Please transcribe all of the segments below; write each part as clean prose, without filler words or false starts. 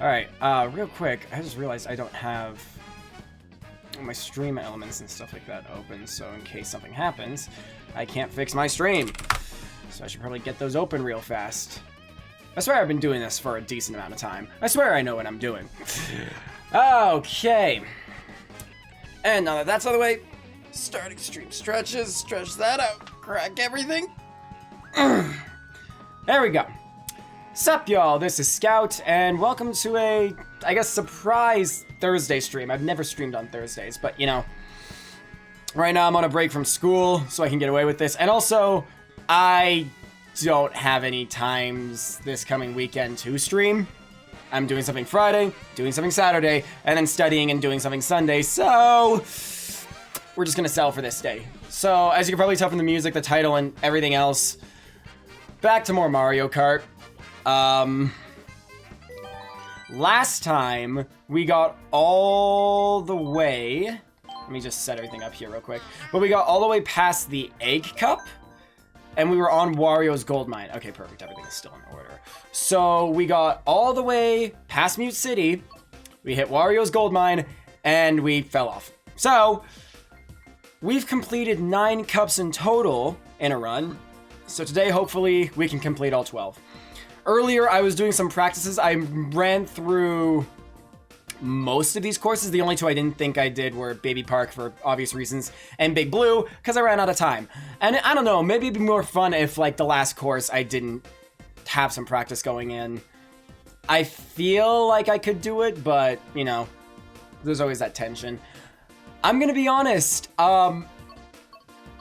Alright, real quick, I just realized I don't have my stream elements and stuff like that open, so in case something happens, I can't fix my stream. So I should probably get those open real fast. I swear I've been doing this for a decent amount of time. I swear I know what I'm doing. Okay. And now that that's out of the way, start extreme stretches, stretch that out, crack everything. There we go. Sup, y'all, this is Scout, and welcome to a, I guess, surprise Thursday stream. I've never streamed on Thursdays, but, you know, right now I'm on a break from school, so I can get away with this. And also, I don't have any times this coming weekend to stream. I'm doing something Friday, doing something Saturday, and then studying and doing something Sunday, so we're just gonna settle for this day. So, as you can probably tell from the music, the title, and everything else, back to more Mario Kart. Last time, we got all the way, let me just set everything up here real quick, but we got all the way past the Egg Cup, and we were on Wario's Gold Mine. Okay, perfect, everything is still in order. So, we got all the way past Mute City, we hit Wario's Gold Mine, and we fell off. So, we've completed 9 cups in total in a run, so today, hopefully, we can complete all 12. Earlier, I was doing some practices. I ran through most of these courses. The only two I didn't think I did were Baby Park for obvious reasons and Big Blue because I ran out of time. And I don't know, maybe it'd be more fun if, like, the last course I didn't have some practice going in. I feel like I could do it, but, you know, there's always that tension. I'm gonna be honest, even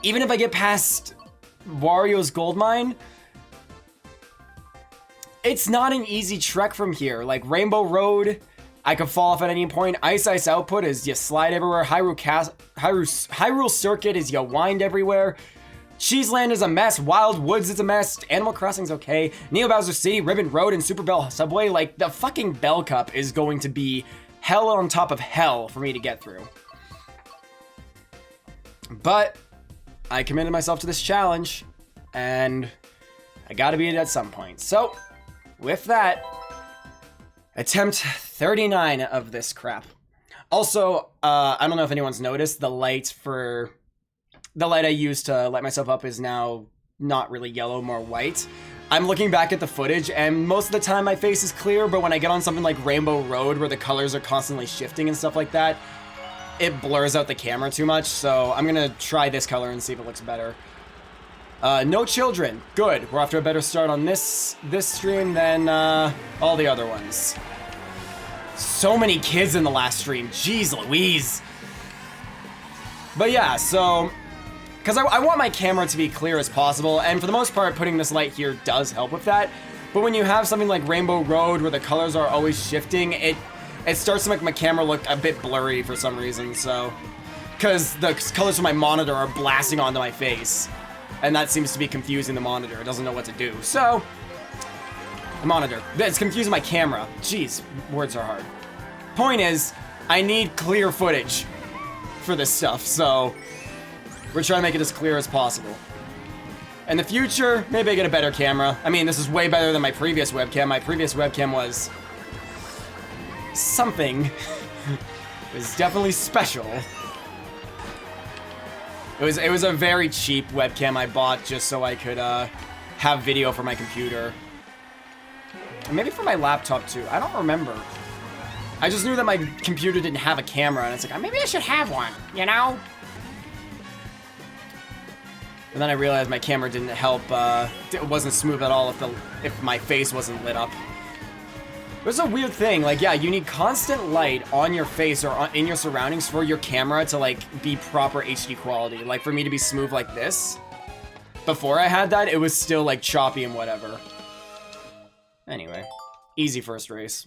if I get past Wario's Gold Mine, it's not an easy trek from here. Like, Rainbow Road, I could fall off at any point. Ice Output is you slide everywhere. Hyrule Circuit is you wind everywhere. Cheeseland is a mess. Wild Woods is a mess. Animal Crossing's okay. Neo Bowser City, Ribbon Road, and Super Bell Subway. Like, the fucking Bell Cup is going to be hell on top of hell for me to get through. But I committed myself to this challenge, and I gotta beat it at some point. So, with that, attempt 39 of this crap. Also, I don't know if anyone's noticed, the light I used to light myself up is now not really yellow, more white. I'm looking back at the footage, and most of the time my face is clear, but when I get on something like Rainbow Road, where the colors are constantly shifting and stuff like that, it blurs out the camera too much, so I'm gonna try this color and see if it looks better. No children. Good. We're off to a better start on this stream than all the other ones. So many kids in the last stream. Jeez Louise. But yeah, so, because I want my camera to be clear as possible, and for the most part, putting this light here does help with that. But when you have something like Rainbow Road, where the colors are always shifting, it starts to make my camera look a bit blurry for some reason, so, because the colors from my monitor are blasting onto my face. And that seems to be confusing the monitor. It doesn't know what to do. So, the monitor. It's confusing my camera. Jeez, words are hard. Point is, I need clear footage for this stuff, so we're trying to make it as clear as possible. In the future, maybe I get a better camera. I mean, this is way better than my previous webcam. My previous webcam was something. It was definitely special. It was a very cheap webcam I bought just so I could have video for my computer. And maybe for my laptop too. I don't remember. I just knew that my computer didn't have a camera, and it's like, maybe I should have one, you know? And then I realized my camera didn't help. It wasn't smooth at all if my face wasn't lit up. It was a weird thing, like, yeah, you need constant light on your face or in your surroundings for your camera to, like, be proper HD quality. Like, for me to be smooth like this, before I had that, it was still, like, choppy and whatever. Anyway, easy first race.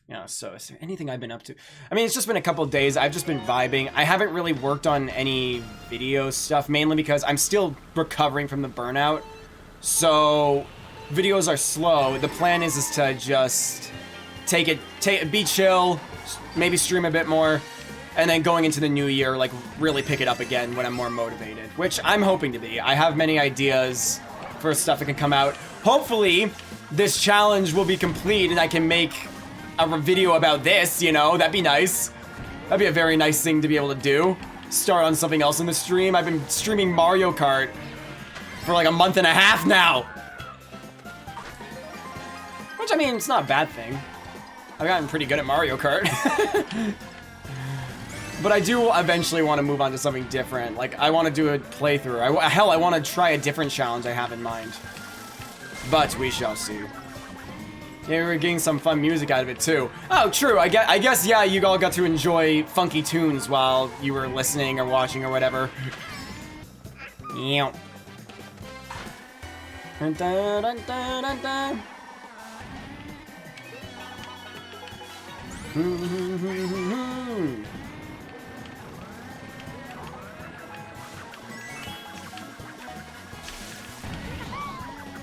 Yeah, so is there anything I've been up to? I mean, it's just been a couple days. I've just been vibing. I haven't really worked on any video stuff, mainly because I'm still recovering from the burnout. So, videos are slow. The plan is to just be chill, maybe stream a bit more, and then going into the new year, like, really pick it up again when I'm more motivated, which I'm hoping to be. I have many ideas for stuff that can come out. Hopefully, this challenge will be complete and I can make a video about this, you know? That'd be nice. That'd be a very nice thing to be able to do. Start on something else in the stream. I've been streaming Mario Kart for like a month and a half now. Which, I mean, it's not a bad thing. I've gotten pretty good at Mario Kart. But I do eventually want to move on to something different. Like, I want to do a playthrough. Hell, I want to try a different challenge I have in mind. But we shall see. Yeah, we're getting some fun music out of it, too. Oh, true. I guess, yeah, you all got to enjoy funky tunes while you were listening or watching or whatever. Yeah. Dun, dun, dun, dun, dun, dun.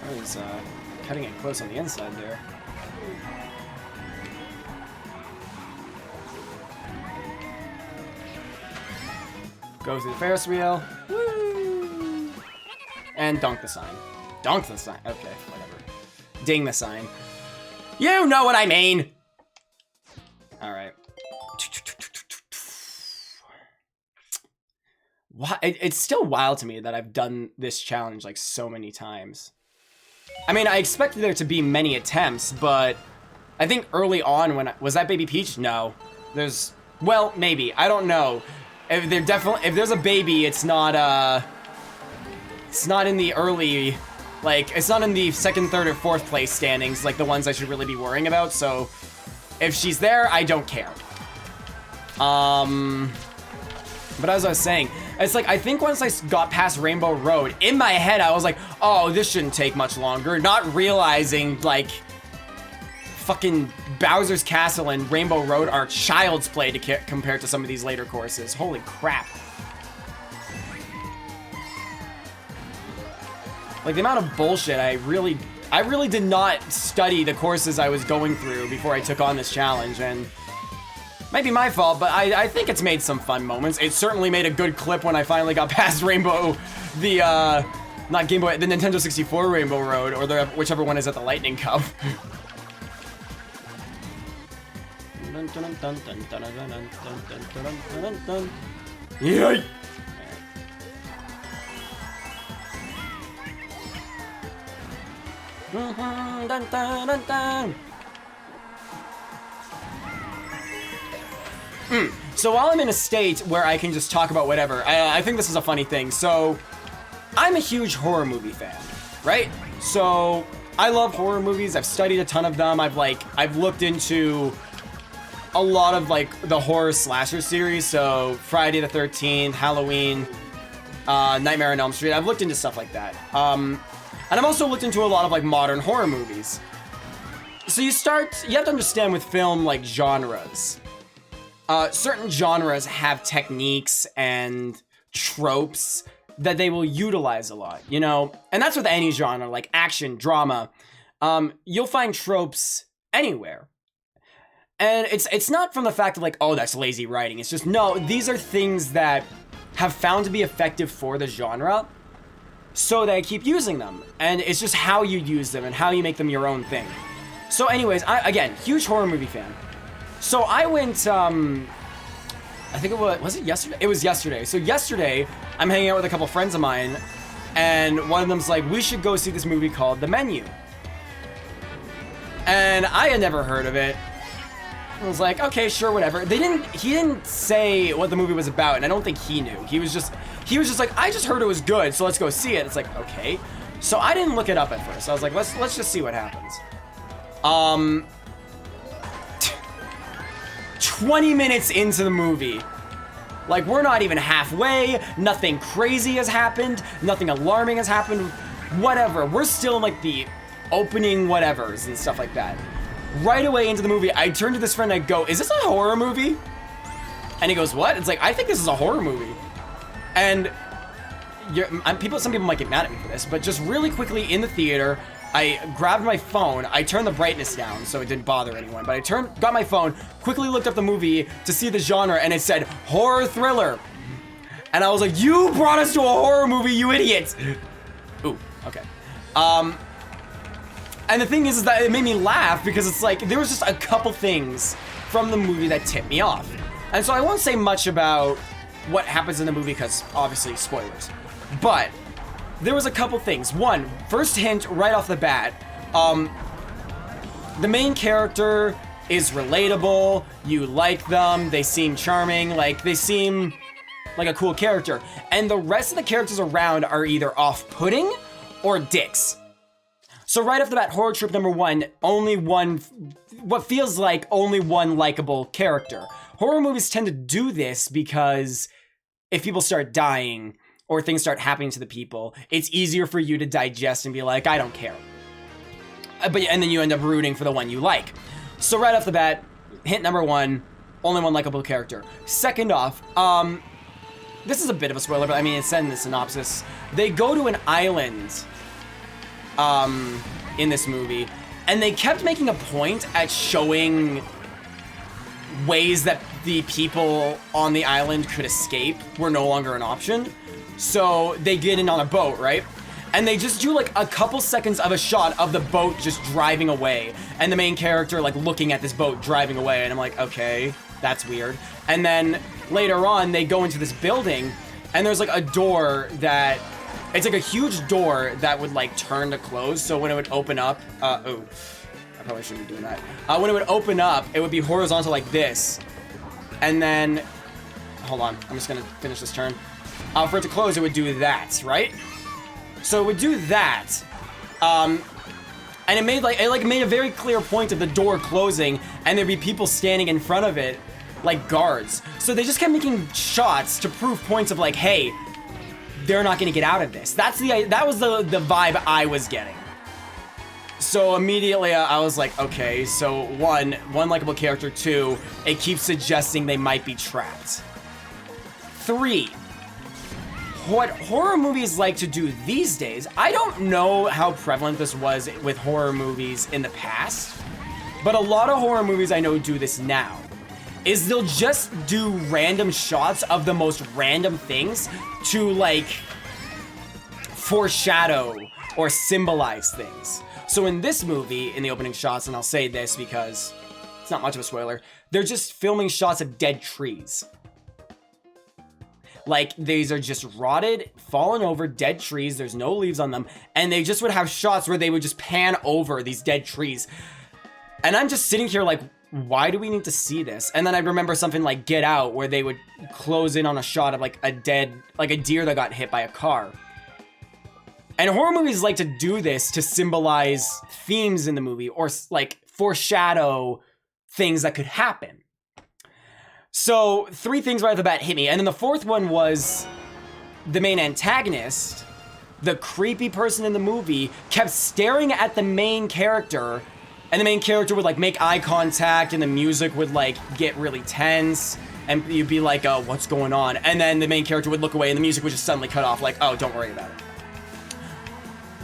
I was cutting it close on the inside there. Go through the Ferris wheel. Woo! And dunk the sign. Dunk the sign. Okay, whatever. Ding the sign. You know what I mean! Alright. It's still wild to me that I've done this challenge like so many times. I mean, I expected there to be many attempts, but I think early on when was that Baby Peach? No. There's, well, maybe. I don't know. If there's a baby, it's not in the early, like, it's not in the second, third, or fourth place standings, like the ones I should really be worrying about, so if she's there, I don't care. But as I was saying, it's like, I think once I got past Rainbow Road, in my head, I was like, oh, this shouldn't take much longer, not realizing, like, fucking Bowser's Castle and Rainbow Road are child's play to compared to some of these later courses. Holy crap. Like, the amount of bullshit I really did not study the courses I was going through before I took on this challenge, and might be my fault, but I think it's made some fun moments. It certainly made a good clip when I finally got past Rainbow, not Game Boy, the Nintendo 64 Rainbow Road, or whichever one is at the Lightning Cup. Yay! So while I'm in a state where I can just talk about whatever, I think this is a funny thing. So I'm a huge horror movie fan, right? So I love horror movies. I've studied a ton of them. I've looked into a lot of like the horror slasher series. So Friday the 13th, Halloween, Nightmare on Elm Street. I've looked into stuff like that. And I've also looked into a lot of like modern horror movies. So you have to understand with film like genres. Certain genres have techniques and tropes that they will utilize a lot, you know? And that's with any genre, like action, drama. You'll find tropes anywhere. And it's not from the fact of like, oh, that's lazy writing. It's just, no, these are things that have found to be effective for the genre, so they keep using them. And it's just how you use them and how you make them your own thing. So anyways, again, huge horror movie fan. So I went, I think was it yesterday? It was yesterday. So yesterday, I'm hanging out with a couple friends of mine, and one of them's like, we should go see this movie called The Menu. And I had never heard of it. I was like, okay, sure, whatever. He didn't say what the movie was about, and I don't think he knew. He was just like, I just heard it was good, so let's go see it. It's like, okay. So I didn't look it up at first. I was like, let's just see what happens. 20 minutes into the movie, like, we're not even halfway, nothing crazy has happened, nothing alarming has happened, whatever. We're still in like the opening whatevers and stuff like that. Right away into the movie, I turn to this friend and I go, is this a horror movie? And he goes, what? It's like, I think this is a horror movie. And some people might get mad at me for this, but just really quickly in the theater, I grabbed my phone, I turned the brightness down so it didn't bother anyone, but I got my phone, quickly looked up the movie to see the genre, and it said horror thriller. And I was like, you brought us to a horror movie, you idiot! Ooh, okay. And the thing is that it made me laugh because it's like, there was just a couple things from the movie that tipped me off. And so I won't say much about what happens in the movie because obviously spoilers. But there was a couple things. One, first hint right off the bat, the main character is relatable, you like them, they seem charming, like they seem like a cool character. And the rest of the characters around are either off-putting or dicks. So right off the bat, horror trope number one, only one, what feels like only one likable character. Horror movies tend to do this because if people start dying or things start happening to the people, it's easier for you to digest and be like, I don't care. And then you end up rooting for the one you like. So right off the bat, hint number one, only one likable character. Second off, this is a bit of a spoiler, but I mean, it's said in the synopsis. They go to an island in this movie, and they kept making a point at showing ways that the people on the island could escape were no longer an option. So they get in on a boat, right? And they just do like a couple seconds of a shot of the boat just driving away, and the main character like looking at this boat driving away, and I'm like, okay, that's weird. And then later on, they go into this building, and there's like a door that, it's like a huge door that would like turn to close, so when it would open up, oh, I probably shouldn't be doing that. When it would open up, it would be horizontal like this, and then, hold on, I'm just gonna finish this turn. For it to close, it would do that, right? So it would do that, and it made a very clear point of the door closing, and there'd be people standing in front of it, like guards. So they just kept making shots to prove points of like, hey, they're not gonna get out of this. That was the vibe I was getting. So immediately I was like, okay, so one likable character, two, it keeps suggesting they might be trapped. Three, what horror movies like to do these days, I don't know how prevalent this was with horror movies in the past, but a lot of horror movies I know do this now, is they'll just do random shots of the most random things to like foreshadow or symbolize things. So in this movie, in the opening shots, and I'll say this because it's not much of a spoiler, they're just filming shots of dead trees. Like, these are just rotted, fallen over, dead trees, there's no leaves on them, and they just would have shots where they would just pan over these dead trees. And I'm just sitting here like, why do we need to see this? And then I remember something like Get Out, where they would close in on a shot of like a deer that got hit by a car. And horror movies like to do this to symbolize themes in the movie, or like foreshadow things that could happen. So, three things right off the bat hit me. And then the fourth one was the main antagonist, the creepy person in the movie, kept staring at the main character, and the main character would like make eye contact, and the music would like get really tense, and you'd be like, oh, what's going on? And then the main character would look away, and the music would just suddenly cut off, like, oh, don't worry about it.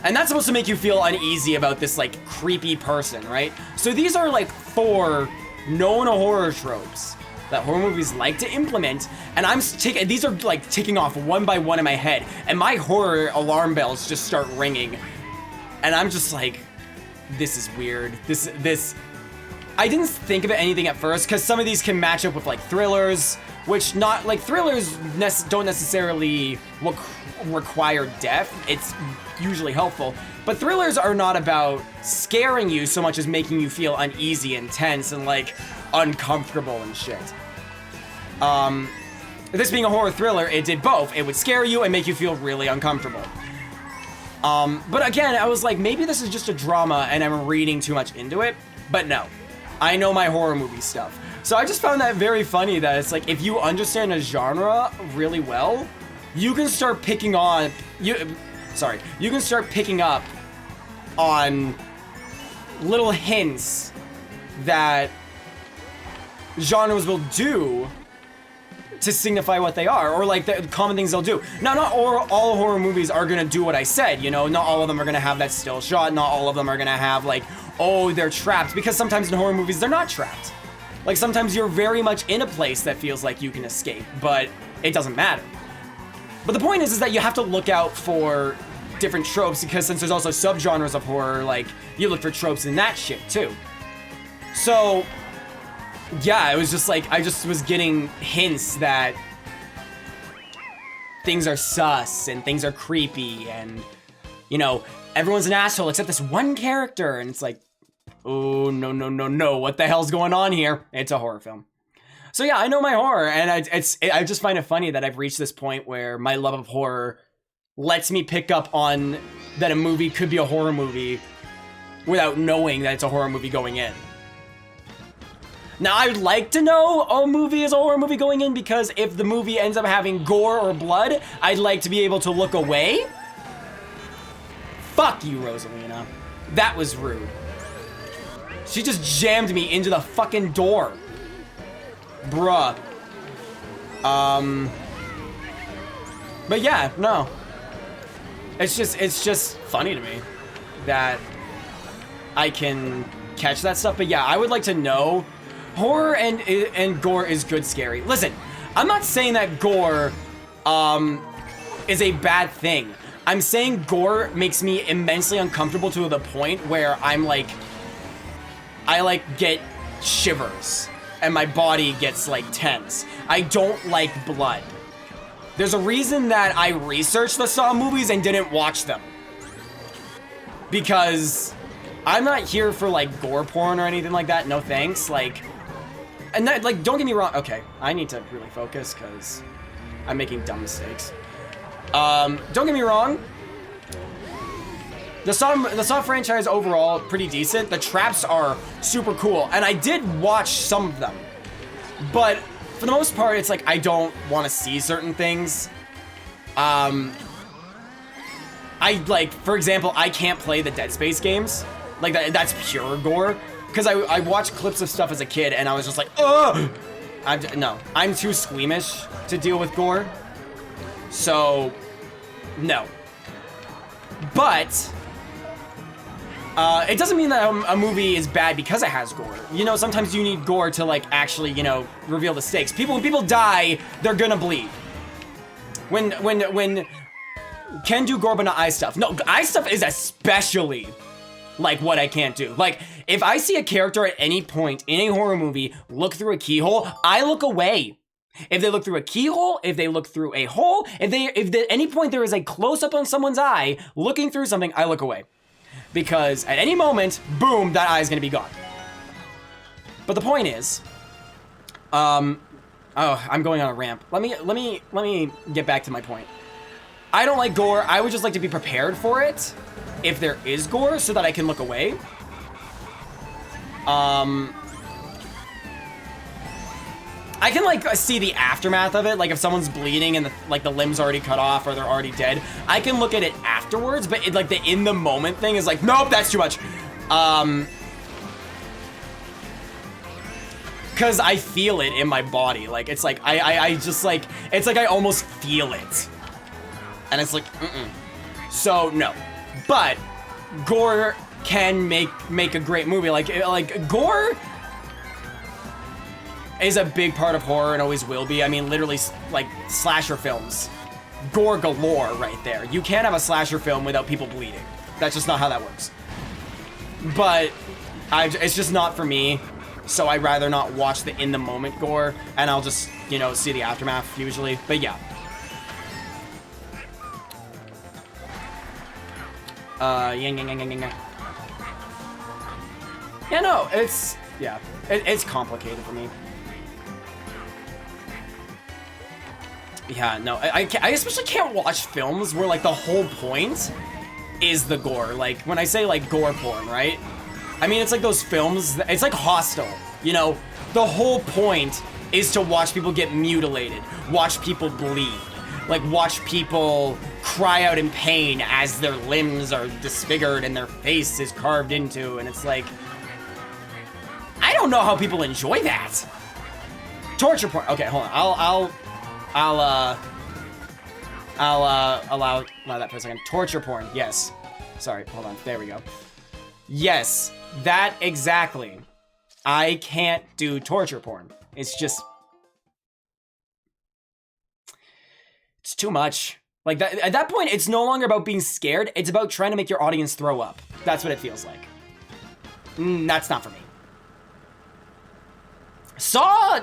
And that's supposed to make you feel uneasy about this like creepy person, right? So these are like 4 known horror tropes that horror movies like to implement, and these are like ticking off one by one in my head, and my horror alarm bells just start ringing, and I'm just like, this is weird. This I didn't think of anything at first, because some of these can match up with like thrillers, which not like thrillers don't necessarily require death. It's usually helpful, but thrillers are not about scaring you so much as making you feel uneasy and tense and like uncomfortable and shit. This being a horror thriller, it did both. It would scare you and make you feel really uncomfortable. But again, I was like, maybe this is just a drama and I'm reading too much into it, but no. I know my horror movie stuff. So I just found that very funny that it's like, if you understand a genre really well, you can start picking on, you can start picking up on little hints that genres will do to signify what they are, or like the common things they'll do. Now, not all horror movies are gonna do what I said, you know, not all of them are gonna have that still shot, not all of them are gonna have like, oh, they're trapped, because sometimes in horror movies, they're not trapped. Like, sometimes you're very much in a place that feels like you can escape, but it doesn't matter. But the point is that you have to look out for different tropes, because since there's also subgenres of horror, like, you look for tropes in that shit too. So, yeah, it was just like, I just was getting hints that things are sus and things are creepy and, you know, everyone's an asshole except this one character, and it's like, oh, no, no, no, no, what the hell's going on here? It's a horror film. So yeah, I know my horror, and I just find it funny that I've reached this point where my love of horror lets me pick up on that a movie could be a horror movie without knowing that it's a horror movie going in. Now, I'd like to know a movie is a horror movie going in, because if the movie ends up having gore or blood, I'd like to be able to look away. Fuck you, Rosalina. That was rude. She just jammed me into the fucking door. Bruh. But yeah, no. It's just funny to me that I can catch that stuff. But yeah, I would like to know. Horror and gore is good scary. Listen, I'm not saying that gore is a bad thing. I'm saying gore makes me immensely uncomfortable to the point where I'm like, I like get shivers and my body gets like tense. I don't like blood. There's a reason that I researched the Saw movies and didn't watch them. Because I'm not here for like gore porn or anything like that. No thanks. Like, and that, like, don't get me wrong. Okay, I need to really focus because I'm making dumb mistakes. Don't get me wrong. The Saw franchise overall, pretty decent. The traps are super cool, and I did watch some of them. But for the most part, it's like I don't want to see certain things. I like, for example, I can't play the Dead Space games. Like that's pure gore. Because I watched clips of stuff as a kid, and I was just like, ugh! I'm too squeamish to deal with gore. So, no. But, it doesn't mean that a movie is bad because it has gore. You know, sometimes you need gore to, like, actually, you know, reveal the stakes. When people die, they're gonna bleed. When can do gore but not eye stuff. No, eye stuff is especially like what I can't do. Like, if I see a character at any point in a horror movie look through a keyhole, I look away. If they look through a keyhole, if they look through a hole, if at any point there is a close-up on someone's eye looking through something, I look away. Because at any moment, boom, that eye is gonna be gone. But the point is, oh, I'm going on a ramp. Let me get back to my point. I don't like gore. I would just like to be prepared for it if there is gore, so that I can look away. I can like see the aftermath of it, like if someone's bleeding and the limb's already cut off or they're already dead. I can look at it afterwards, but like the in the moment thing is like, nope, that's too much. Because I feel it in my body. Like it's like I just like, it's like I almost feel it, and it's like So no. But gore can make a great movie. Like gore is a big part of horror and always will be. I mean, literally, like slasher films, gore galore right there. You can't have a slasher film without people bleeding. That's just not how that works. But it's just not for me. So I'd rather not watch the in the moment gore, and I'll just, you know, see the aftermath usually. But yeah. Yeah, no, it's complicated for me. Yeah, no, I especially can't watch films where like the whole point is the gore. Like when I say like gore porn, right? I mean, it's like those films, it's like Hostel, you know? The whole point is to watch people get mutilated, watch people bleed. Like, watch people cry out in pain as their limbs are disfigured and their face is carved into, and it's like, I don't know how people enjoy that. Torture porn. Okay, hold on. I'll allow that for a second. Torture porn. Yes. Sorry. Hold on. There we go. Yes, that exactly. I can't do torture porn. It's just, it's too much. Like, that, at that point, it's no longer about being scared. It's about trying to make your audience throw up. That's what it feels like. That's not for me. Saw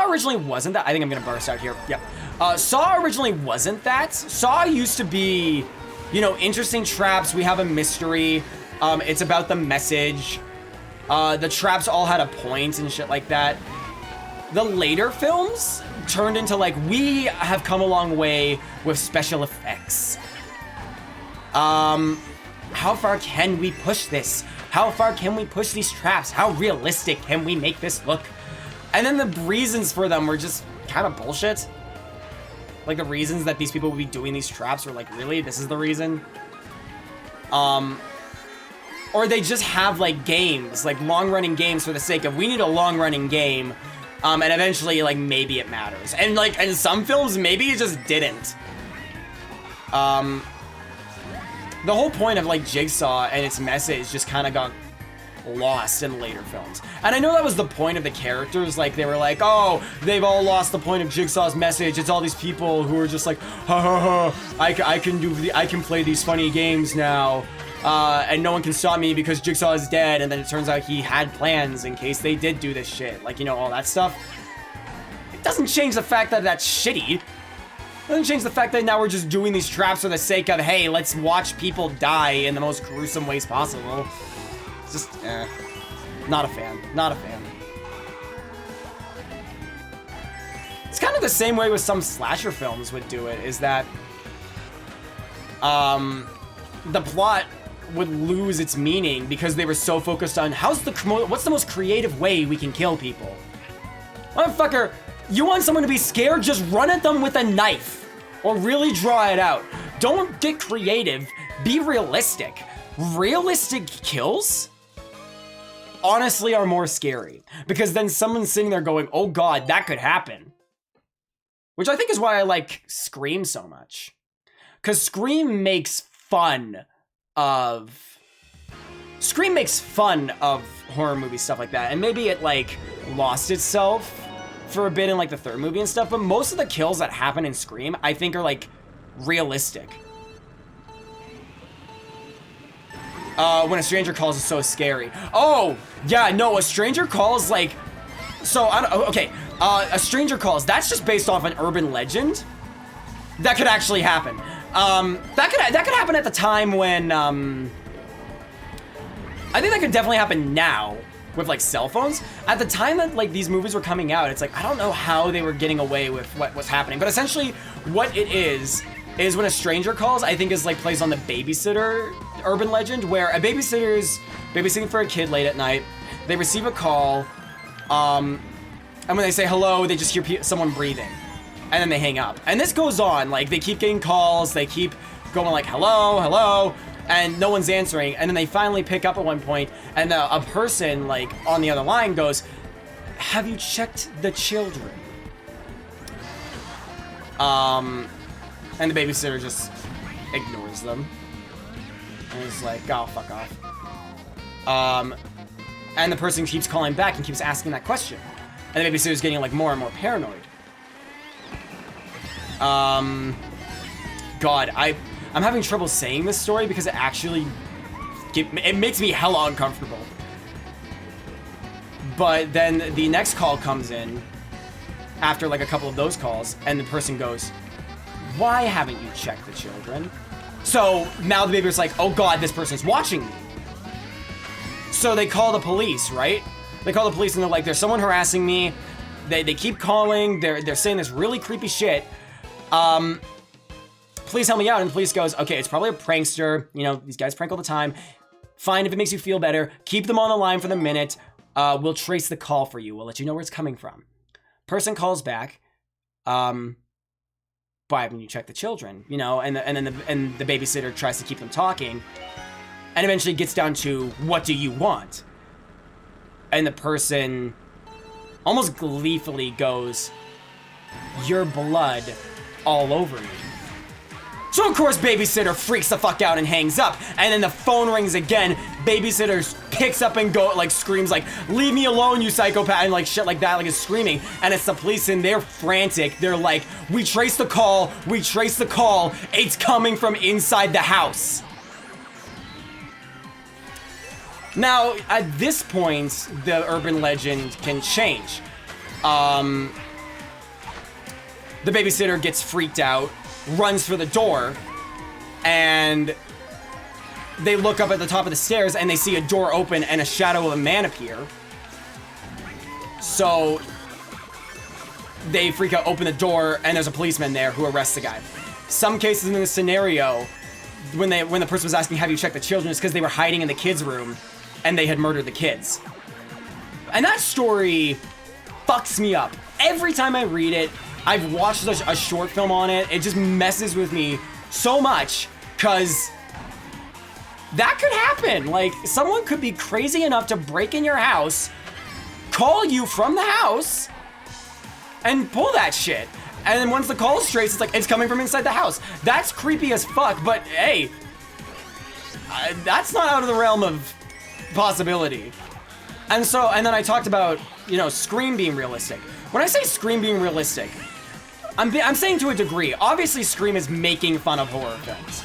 originally wasn't that. I think I'm gonna burst out here. Yep. Saw originally wasn't that. Saw used to be, you know, interesting traps. We have a mystery. It's about the message. The traps all had a point and shit like that. The later films turned into like, we have come a long way with special effects. How far can we push this? How far can we push these traps? How realistic can we make this look? And then the reasons for them were just kind of bullshit. Like, the reasons that these people would be doing these traps were like, really? This is the reason? Or they just have, like, games, like, long-running games for the sake of, we need a long-running game, and eventually, like, maybe it matters. And, like, in some films, maybe it just didn't. The whole point of, like, Jigsaw and its message just kind of got lost in later films. And I know that was the point of the characters. Like, they were like, oh, they've all lost the point of Jigsaw's message. It's all these people who are just like, ha ha ha, I can play these funny games now. And no one can stop me because Jigsaw is dead. And then it turns out he had plans in case they did do this shit. Like, you know, all that stuff. It doesn't change the fact that that's shitty. It doesn't change the fact that now we're just doing these traps for the sake of, hey, let's watch people die in the most gruesome ways possible. It's just, not a fan. Not a fan. It's kind of the same way with some slasher films would do it, is that the plot would lose its meaning because they were so focused on what's the most creative way we can kill people. Motherfucker, you want someone to be scared? Just run at them with a knife. Or really draw it out. Don't get creative. Be realistic. Realistic kills, honestly, are more scary. Because then someone's sitting there going, oh god, that could happen. Which I think is why I like Scream so much. Because Scream makes fun of horror movie stuff like that. And maybe it like lost itself for a bit in like the third movie and stuff, but most of the kills that happen in Scream, I think, are like realistic. When a Stranger Calls is so scary. Oh, yeah, no, A Stranger Calls, like, so, okay, A Stranger Calls, that's just based off an urban legend. That could actually happen. That could happen at the time when, I think that could definitely happen now with like cell phones. At the time that like these movies were coming out, it's like, I don't know how they were getting away with what was happening, but essentially what it is when a stranger calls, I think is like plays on the babysitter urban legend, where a babysitter is babysitting for a kid late at night. They receive a call, and when they say hello, they just hear someone breathing, and then they hang up. And this goes on, like they keep getting calls, they keep going like hello, hello, and no one's answering, and then they finally pick up at one point, and a person like on the other line goes, have you checked the children? And the babysitter just ignores them. And is like, oh, fuck off. And the person keeps calling back and keeps asking that question. And the babysitter's getting like more and more paranoid. God, I'm having trouble saying this story because it actually, it makes me hella uncomfortable. But then the next call comes in after like a couple of those calls, and the person goes, why haven't you checked the children? So now the baby's like, oh god, this person's watching me. So they call the police, right? They call the police and they're like, there's someone harassing me. They keep calling, they're saying this really creepy shit. Please help me out. And the police goes, okay, it's probably a prankster. You know, these guys prank all the time. Fine, if it makes you feel better. Keep them on the line for the minute. We'll trace the call for you. We'll let you know where it's coming from. Person calls back. Why haven't you checked the children? You know, and the babysitter tries to keep them talking. And eventually gets down to, what do you want? And the person almost gleefully goes, your blood all over me. So of course babysitter freaks the fuck out and hangs up, and then the phone rings again. Babysitter picks up and screams like, "Leave me alone, you psychopath," and like shit like that, like is screaming. And it's the police and they're frantic. They're like, we traced the call, it's coming from inside the house. Now, at this point, the urban legend can change. The babysitter gets freaked out, runs for the door, and they look up at the top of the stairs and they see a door open and a shadow of a man appear. So they freak out, open the door, and there's a policeman there who arrests the guy. Some cases in this scenario, when the person was asking, "Have you checked the children?" it's because they were hiding in the kids' room and they had murdered the kids. And that story fucks me up. Every time I read it, I've watched a short film on it. It just messes with me so much because that could happen. Like, someone could be crazy enough to break in your house, call you from the house, and pull that shit. And then once the call is traced, it's like, it's coming from inside the house. That's creepy as fuck, but hey, that's not out of the realm of possibility. And then I talked about, Scream being realistic. When I say Scream being realistic, I'm saying to a degree. Obviously, Scream is making fun of horror films.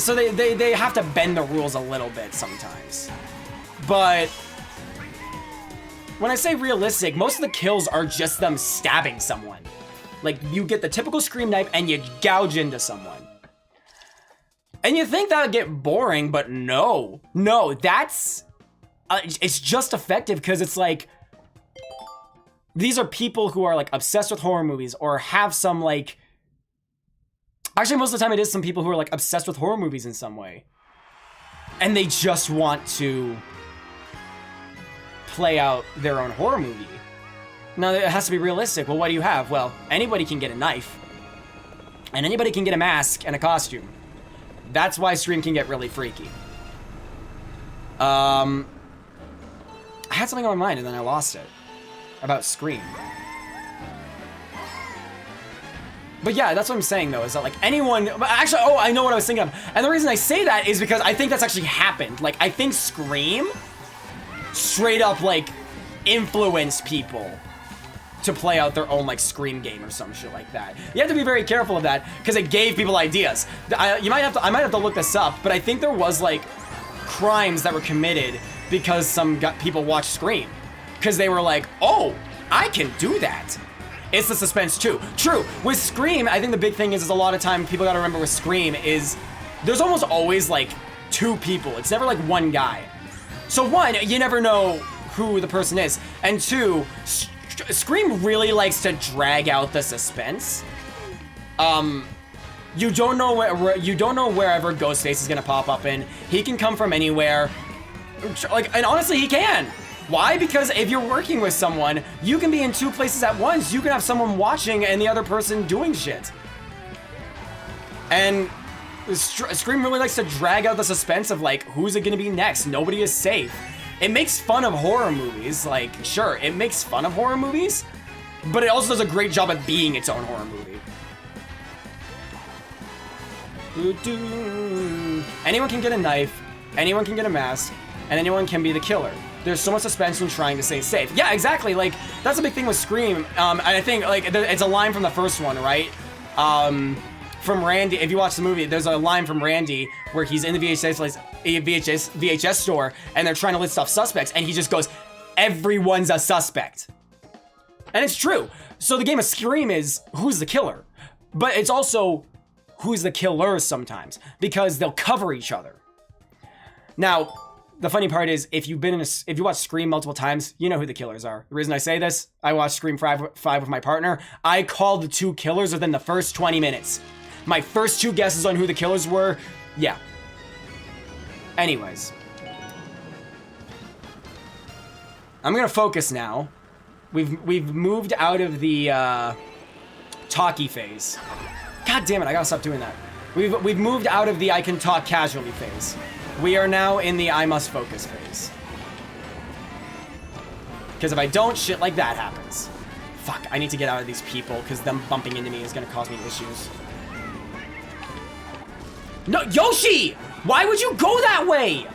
So they have to bend the rules a little bit sometimes. But when I say realistic, most of the kills are just them stabbing someone. Like, you get the typical Scream knife and you gouge into someone. And you think that would get boring, but no, that's... it's just effective because it's like... These are people who are, like, obsessed with horror movies or have some, like... Actually, most of the time it is some people who are, like, obsessed with horror movies in some way. And they just want to play out their own horror movie. Now, it has to be realistic. Well, what do you have? Well, anybody can get a knife. And anybody can get a mask and a costume. That's why Scream can get really freaky. I had something on my mind and then I lost it. About Scream. But yeah, that's what I'm saying though, is that like anyone, actually, I know what I was thinking of. And the reason I say that is because I think that's actually happened. Like, I think Scream straight up like influenced people to play out their own like Scream game or some shit like that. You have to be very careful of that because it gave people ideas. I might have to look this up, but I think there was like crimes that were committed because people watched Scream. Because they were like, oh, I can do that. It's the suspense too. True, with Scream, I think the big thing is a lot of time people gotta remember with Scream is there's almost always like two people. It's never like one guy. So one, you never know who the person is. And two, Scream really likes to drag out the suspense. You don't know wherever Ghostface is gonna pop up in. He can come from anywhere. Like, and honestly, he can. Why? Because if you're working with someone, you can be in two places at once. You can have someone watching and the other person doing shit. And Scream really likes to drag out the suspense of like, who's it gonna be next? Nobody is safe. It makes fun of horror movies. Like, sure, it makes fun of horror movies, but it also does a great job at being its own horror movie. Anyone can get a knife, anyone can get a mask, and anyone can be the killer. There's so much suspense in trying to stay safe. Yeah, exactly. Like, that's a big thing with Scream. And I think, like, it's a line from the first one, right? From Randy. If you watch the movie, there's a line from Randy where he's in the VHS store, and they're trying to list off suspects, and he just goes, "Everyone's a suspect." And it's true. So the game of Scream is, who's the killer? But it's also, who's the killer sometimes, because they'll cover each other. Now, the funny part is, if you watch Scream multiple times, you know who the killers are. The reason I say this, I watched Scream 5 with my partner. I called the two killers within the first 20 minutes. My first two guesses on who the killers were, yeah. Anyways. I'm gonna focus now. We've moved out of the talkie phase. God damn it, I gotta stop doing that. We've moved out of the I can talk casually phase. We are now in the I must focus phase. Because if I don't, shit like that happens. Fuck, I need to get out of these people because them bumping into me is gonna cause me issues. No, Yoshi! Why would you go that way?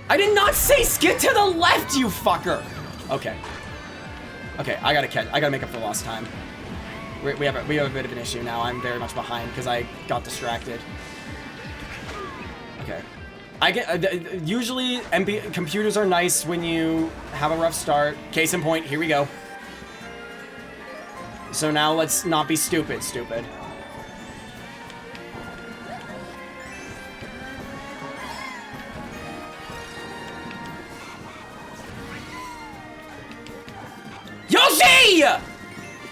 I did not say skid to the left, you fucker! Okay. Okay, I gotta make up for lost time. We have a bit of an issue now. I'm very much behind because I got distracted. Okay. Usually computers are nice when you have a rough start. Case in point, here we go. So now let's not be stupid. Yoshi!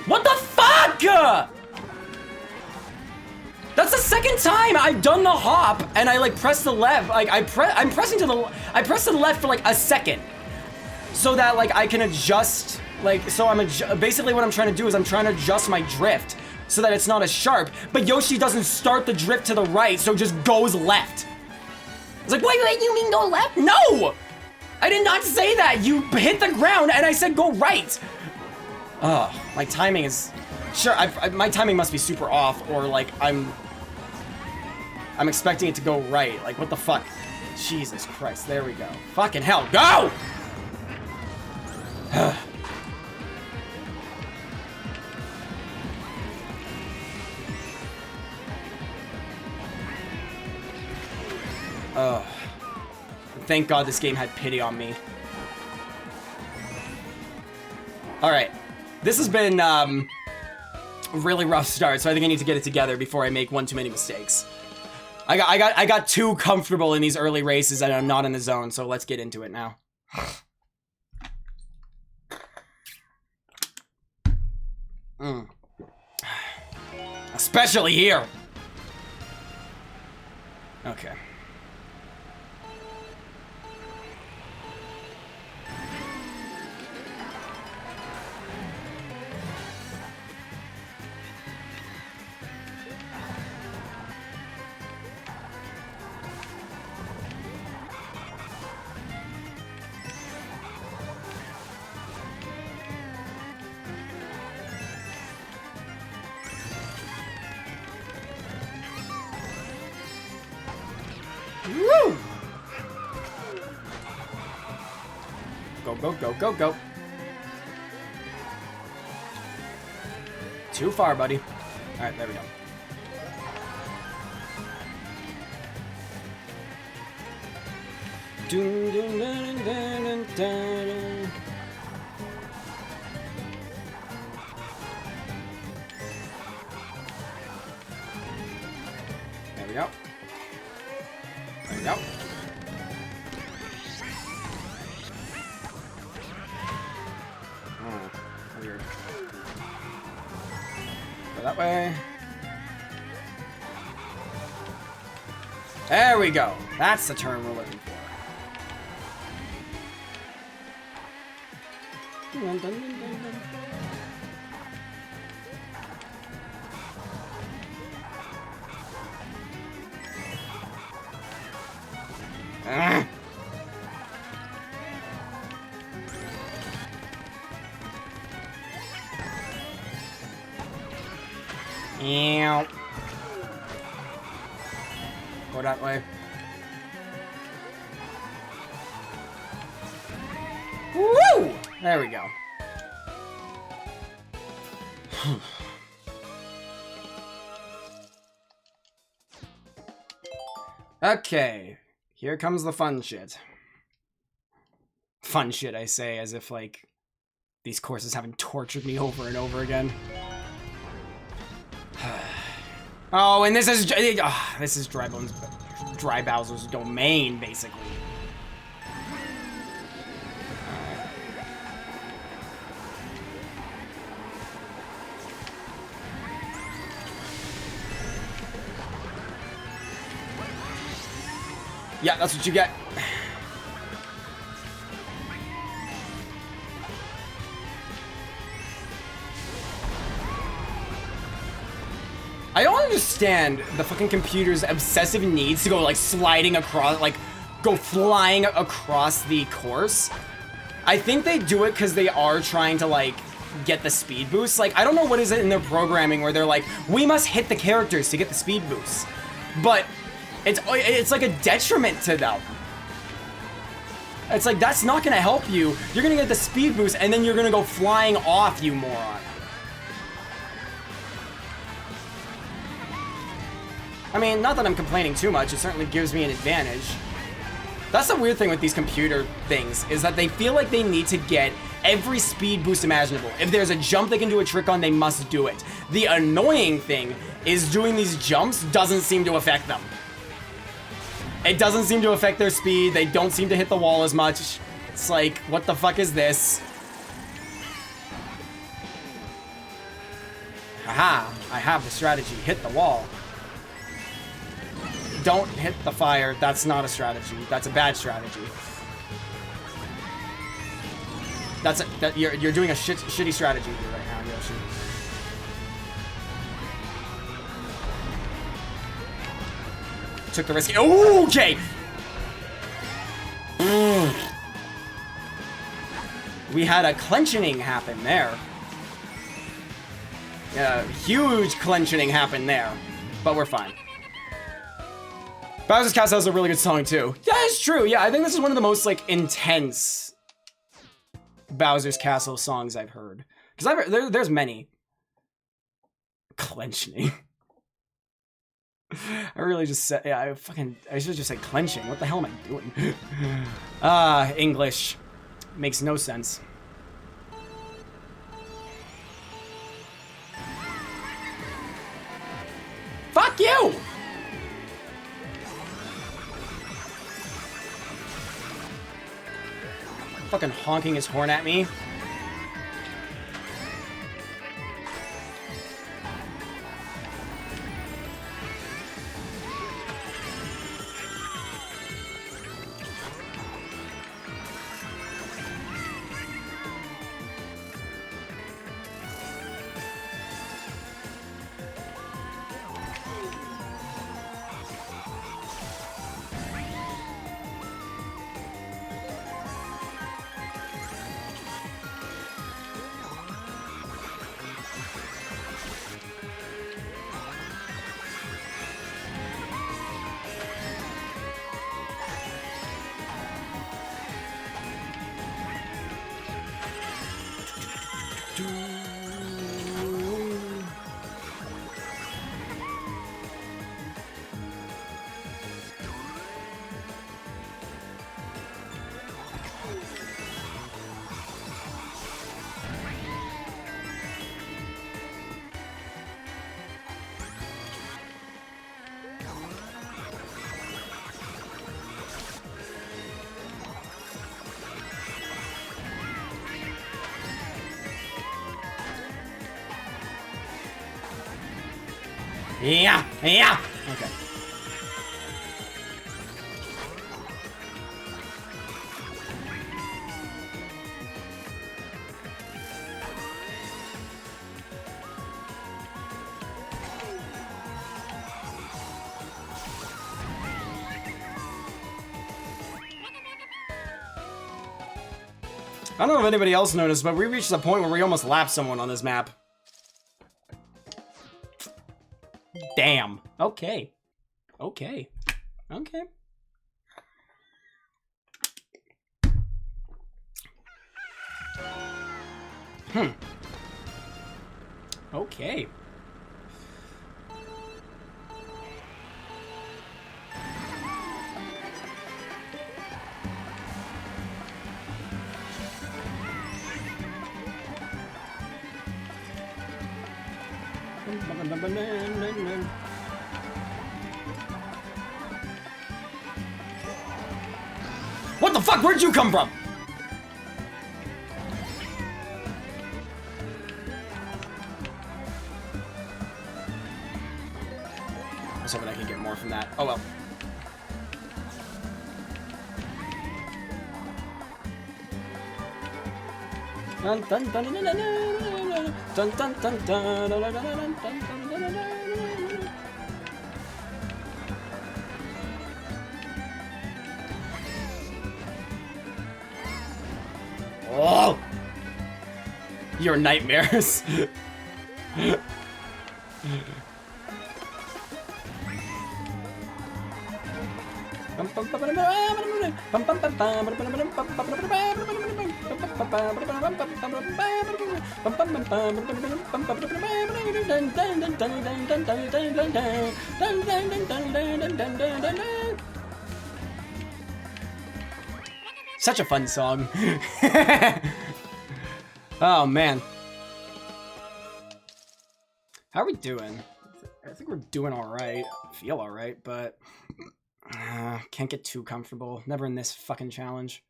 What the fuck? That's the second time I've done the hop and I like press the left. Like I press to the left for like a second, so that like I can adjust. Like so basically what I'm trying to do is I'm trying to adjust my drift so that it's not as sharp. But Yoshi doesn't start the drift to the right, so it just goes left. It's like wait, you mean go left? No, I did not say that. You hit the ground and I said go right. My timing is sure. My timing must be super off, or like I'm expecting it to go right. Like, what the fuck? Jesus Christ, there we go. Fucking hell, go! Thank God this game had pity on me. Alright. This has been, a really rough start, so I think I need to get it together before I make one too many mistakes. I got too comfortable in these early races and I'm not in the zone, so let's get into it now. Especially here. Okay. Woo! Go, go, go, go, go. Too far, buddy. Alright, there we go. Dun, dun, dun, dun, dun, dun. There we go. There we go. Oh, weird. Go that way. There we go. That's the turn we're looking for. Dun, dun, dun, dun, dun. Ew. Go that way. Woo! There we go. Okay. Here comes the fun shit. Fun shit, I say, as if, like, these courses haven't tortured me over and over again. Oh, and this is Dry Bowser's domain, basically. Yeah, that's what you get. I don't understand the fucking computer's obsessive needs to go like sliding across, like go flying across the course. I think they do it because they are trying to like get the speed boost. Like, I don't know what is it in their programming where they're like, we must hit the characters to get the speed boost. but it's like a detriment to them. It's like, that's not gonna help you. You're gonna get the speed boost, and then you're gonna go flying off, you moron. I mean, not that I'm complaining too much, it certainly gives me an advantage. That's the weird thing with these computer things, is that they feel like they need to get every speed boost imaginable. If there's a jump they can do a trick on, they must do it. The annoying thing is doing these jumps doesn't seem to affect them. It doesn't seem to affect their speed, they don't seem to hit the wall as much. It's like, what the fuck is this? Haha, I have the strategy, hit the wall. Don't hit the fire, that's not a strategy, that's a bad strategy. You're doing a shitty strategy here right now, Yoshi. Took the risk. Oh, okay. We had a clenching happen there. Yeah, huge clenching happened there, but we're fine. Bowser's Castle has a really good song too. Yeah, it's true. Yeah, I think this is one of the most like intense Bowser's Castle songs I've heard. Because there's many. Clenching. I really just said, yeah, I should have just said clenching. What the hell am I doing? English. Makes no sense. Fuck you! Fucking honking his horn at me. Yeah, yeah. Okay. I don't know if anybody else noticed, but we reached the point where we almost lapped someone on this map. Damn. Okay. Okay. Okay. Okay. What the fuck? Where'd you come from? I was hoping I could get more from that. Oh well. Dun dun dun dun dun dun dun dun dun dun dun dun dun. Oh! Your nightmares. Such a fun song. Oh man. How are we doing? I think we're doing alright. Feel alright, but can't get too comfortable. Never in this fucking challenge.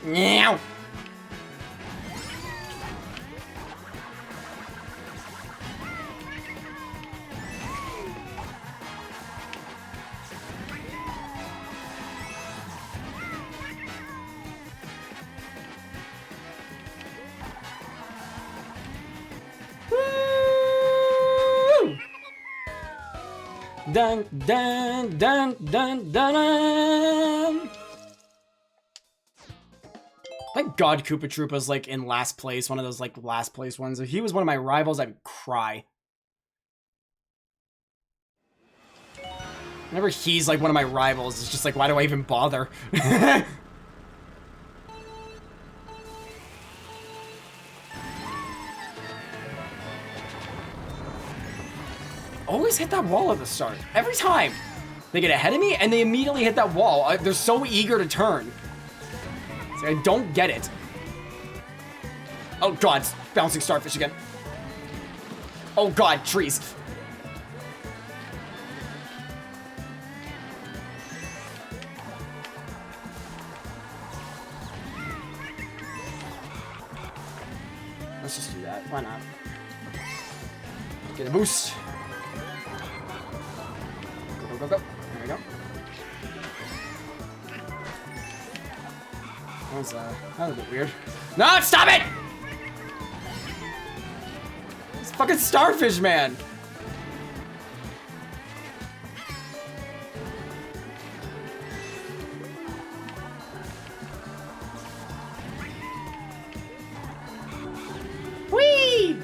Meow. Woo! Dun dun dun dun dun dun. Thank God Koopa Troopa's like in last place, one of those like last place ones. If he was one of my rivals, I'd cry. Whenever he's like one of my rivals, it's just like, why do I even bother? Always hit that wall at the start. Every time. They get ahead of me and they immediately hit that wall. They're so eager to turn. I don't get it. Oh God, bouncing starfish again. Oh God, trees. Let's just do that. Why not? Get a boost. Go, go, go, go. There we go. That was a bit weird. No, stop it! It's fucking starfish, man. Whee!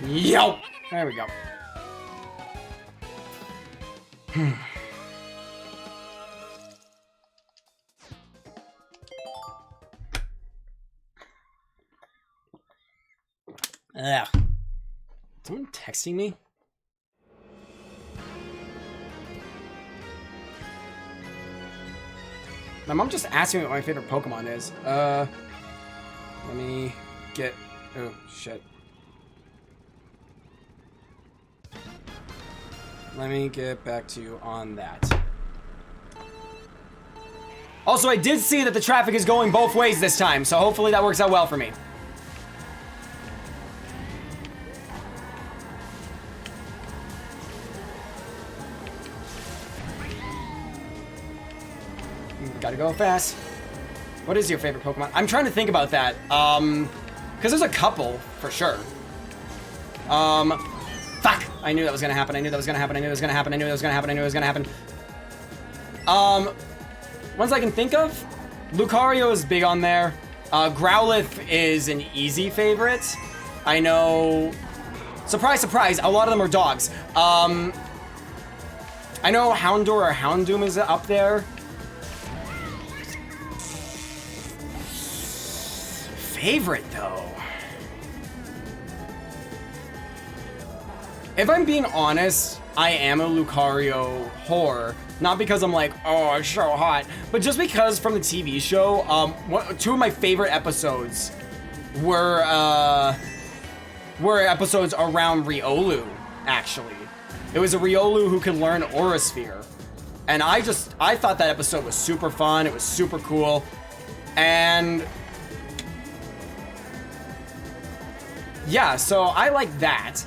Yo! There we go. Ugh. Someone texting me? My mom just asked me what my favorite Pokemon is. Let me get... Oh, shit. Let me get back to you on that. Also, I did see that the traffic is going both ways this time, so hopefully that works out well for me. Gotta go fast. What is your favorite Pokemon? I'm trying to think about that. Because there's a couple, for sure. Fuck! I knew that was gonna happen. I knew that was gonna happen. I knew it was gonna happen. I knew it was gonna happen. I knew it was gonna happen. Ones I can think of, Lucario is big on there. Growlithe is an easy favorite. I know. Surprise, surprise! A lot of them are dogs. I know Houndour or Houndoom is up there. Favorite though. If I'm being honest, I am a Lucario whore. Not because I'm like, oh, it's so hot, but just because from the TV show, two of my favorite episodes were episodes around Riolu, actually. It was a Riolu who could learn Aura Sphere. And I thought that episode was super fun, it was super cool, and yeah, so I like that.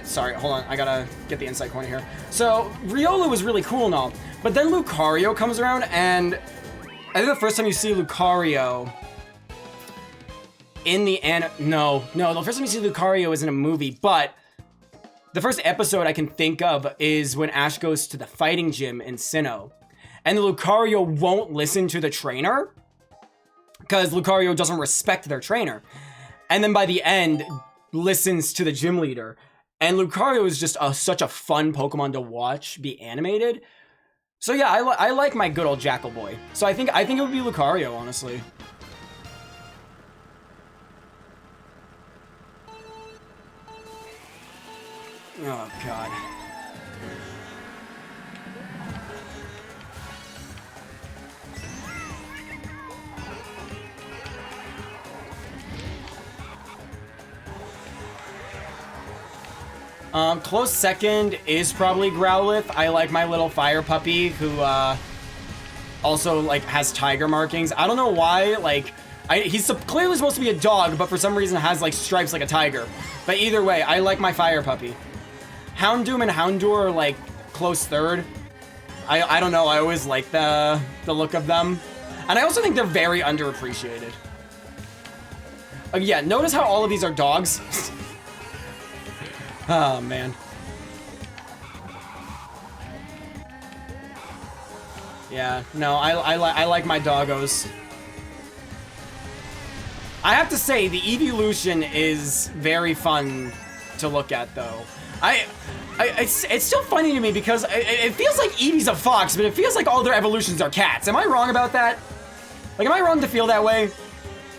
Sorry, hold on, I gotta get the inside corner here. So, Riolu was really cool and all, but then Lucario comes around, and I think the first time you see Lucario in the the first time you see Lucario is in a movie, but the first episode I can think of is when Ash goes to the fighting gym in Sinnoh, and the Lucario won't listen to the trainer, because Lucario doesn't respect their trainer, and then by the end, listens to the gym leader. And Lucario is just such a fun Pokemon to watch be animated. So yeah, I like my good old Jackal Boy. So I think it would be Lucario, honestly. Oh god. Close second is probably Growlithe. I like my little fire puppy who, also, like, has tiger markings. I don't know why, like, he's clearly supposed to be a dog, but for some reason has, like, stripes like a tiger. But either way, I like my fire puppy. Houndoom and Houndour are, like, close third. I don't know, I always like the look of them. And I also think they're very underappreciated. Yeah, notice how all of these are dogs? Oh, man. Yeah, no, I like my doggos. I have to say, the evolution is very fun to look at, though. It's still funny to me because it feels like Eevee's a fox, but it feels like all their evolutions are cats. Am I wrong about that? Like, am I wrong to feel that way?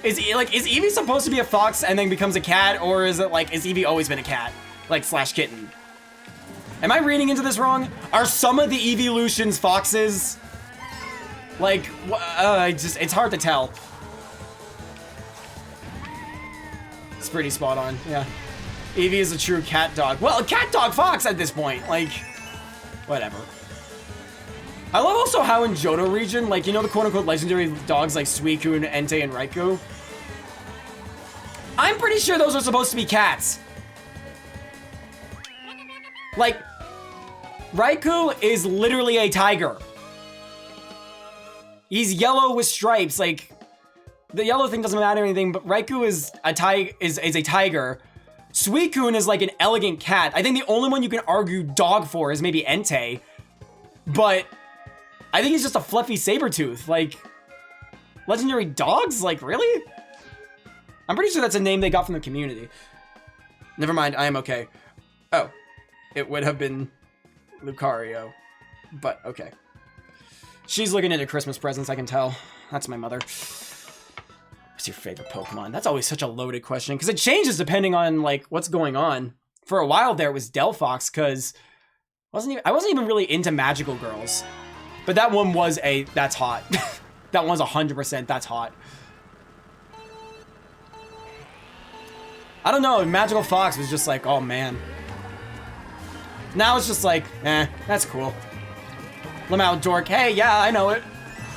Is Eevee supposed to be a fox and then becomes a cat, or is it like, has Eevee always been a cat? Like, slash kitten. Am I reading into this wrong? Are some of the evolutions foxes? Like, it's hard to tell. It's pretty spot on, yeah. Eevee is a true cat dog. Well, a cat dog fox at this point, like, whatever. I love also how in Johto region, like, you know the quote-unquote legendary dogs like Suicune, Entei, and Raikou? I'm pretty sure those are supposed to be cats. Like, Raikou is literally a tiger. He's yellow with stripes, like, the yellow thing doesn't matter or anything, but Raikou is a tiger. Suicune is like an elegant cat. I think the only one you can argue dog for is maybe Entei, but I think he's just a fluffy Sabertooth. Like, legendary dogs? Like, really? I'm pretty sure that's a name they got from the community. Never mind, I am okay. Oh. It would have been Lucario, but okay. She's looking into Christmas presents, I can tell. That's my mother. What's your favorite Pokemon? That's always such a loaded question, because it changes depending on, like, what's going on. For a while there, it was Delphox, because I wasn't even really into magical girls. But that one was that's hot. That one's 100%, that's hot. I don't know, Magical Fox was just like, oh man. Now it's just like, that's cool. Lamau Dork, hey, yeah, I know it.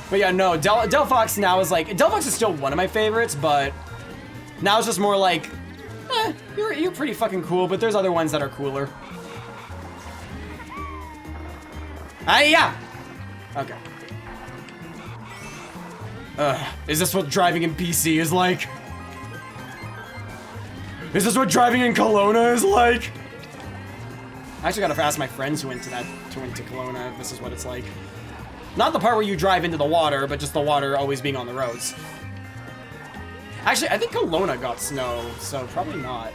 But yeah, no, Delphox now is like, Delphox is still one of my favorites, but now it's just more like, you're pretty fucking cool, but there's other ones that are cooler. Yeah! Okay. Is this what driving in PC is like? Is this what driving in Kelowna is like? I actually gotta ask my friends who went to Kelowna if this is what it's like. Not the part where you drive into the water, but just the water always being on the roads. Actually, I think Kelowna got snow, so probably not.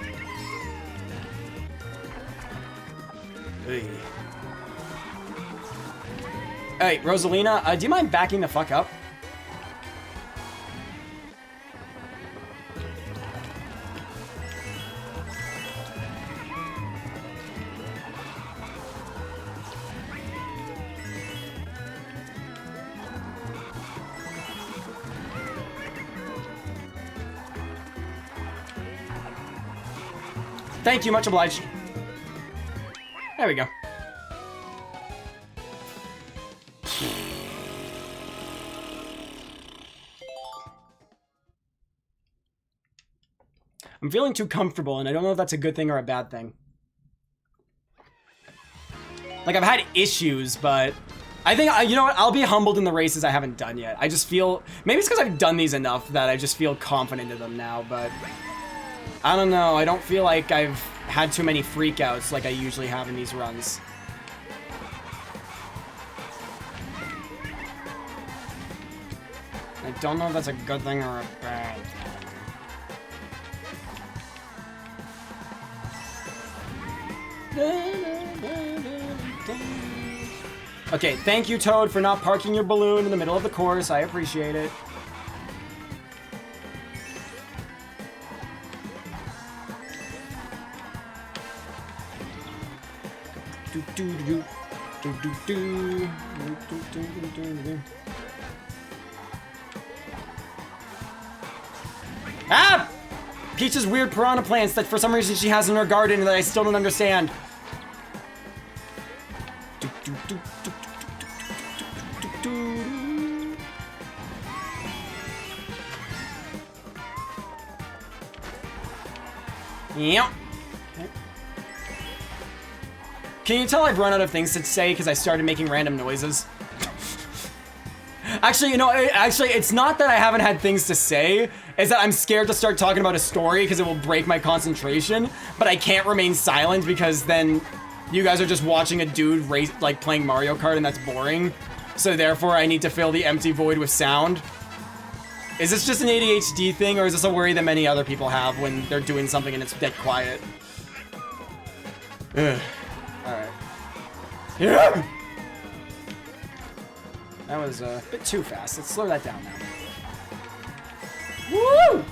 Hey, Rosalina, do you mind backing the fuck up? Thank you, much obliged. There we go. I'm feeling too comfortable, and I don't know if that's a good thing or a bad thing. Like, I've had issues, but I think, you know what, I'll be humbled in the races I haven't done yet. I just feel, maybe it's because I've done these enough that I just feel confident in them now, but I don't know. I don't feel like I've had too many freakouts like I usually have in these runs. I don't know if that's a good thing or a bad thing. Okay, thank you, Toad, for not parking your balloon in the middle of the course. I appreciate it. Ah! Peach's weird piranha plants that for some reason she has in her garden that I still don't understand. Yep. Can you tell I've run out of things to say because I started making random noises? Actually, you know, it's not that I haven't had things to say. It's that I'm scared to start talking about a story because it will break my concentration. But I can't remain silent because then you guys are just watching a dude race, like playing Mario Kart, and that's boring. So therefore, I need to fill the empty void with sound. Is this just an ADHD thing, or is this a worry that many other people have when they're doing something and it's dead quiet? Ugh. Alright. Yeah! That was a bit too fast. Let's slow that down now. Woo!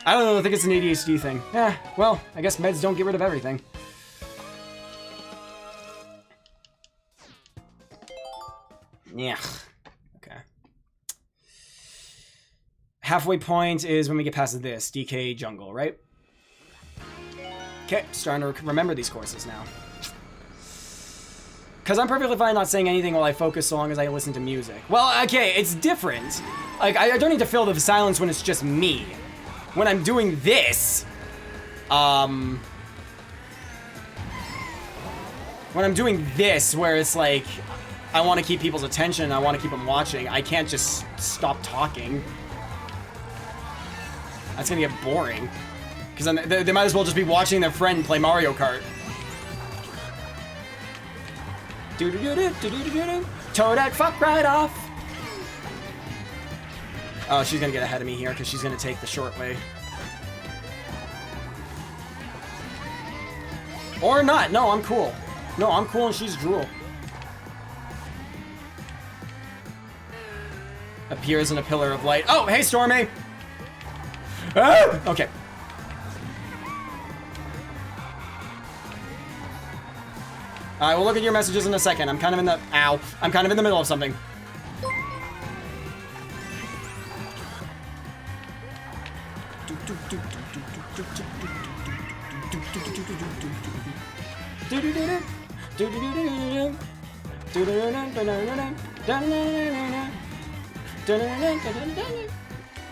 I don't know, I think it's an ADHD thing. Yeah, well, I guess meds don't get rid of everything. Yeah. Okay. Halfway point is when we get past this. DK Jungle, right? Okay, starting to remember these courses now. Because I'm perfectly fine not saying anything while I focus so long as I listen to music. Well, okay, it's different. Like, I don't need to fill the silence when it's just me. When I'm doing this, when I'm doing this, where it's like, I want to keep people's attention, I want to keep them watching, I can't just stop talking. That's gonna get boring. Because then they might as well just be watching their friend play Mario Kart. Toadette, fuck right off. Oh, she's gonna get ahead of me here because she's gonna take the short way. Or not. No, I'm cool. No, I'm cool and she's drool. Appears in a pillar of light. Oh, hey, Stormy. Ah! Okay. Alright, we'll look at your messages in a second. I'm kind of in the... Ow. I'm kind of in the middle of something.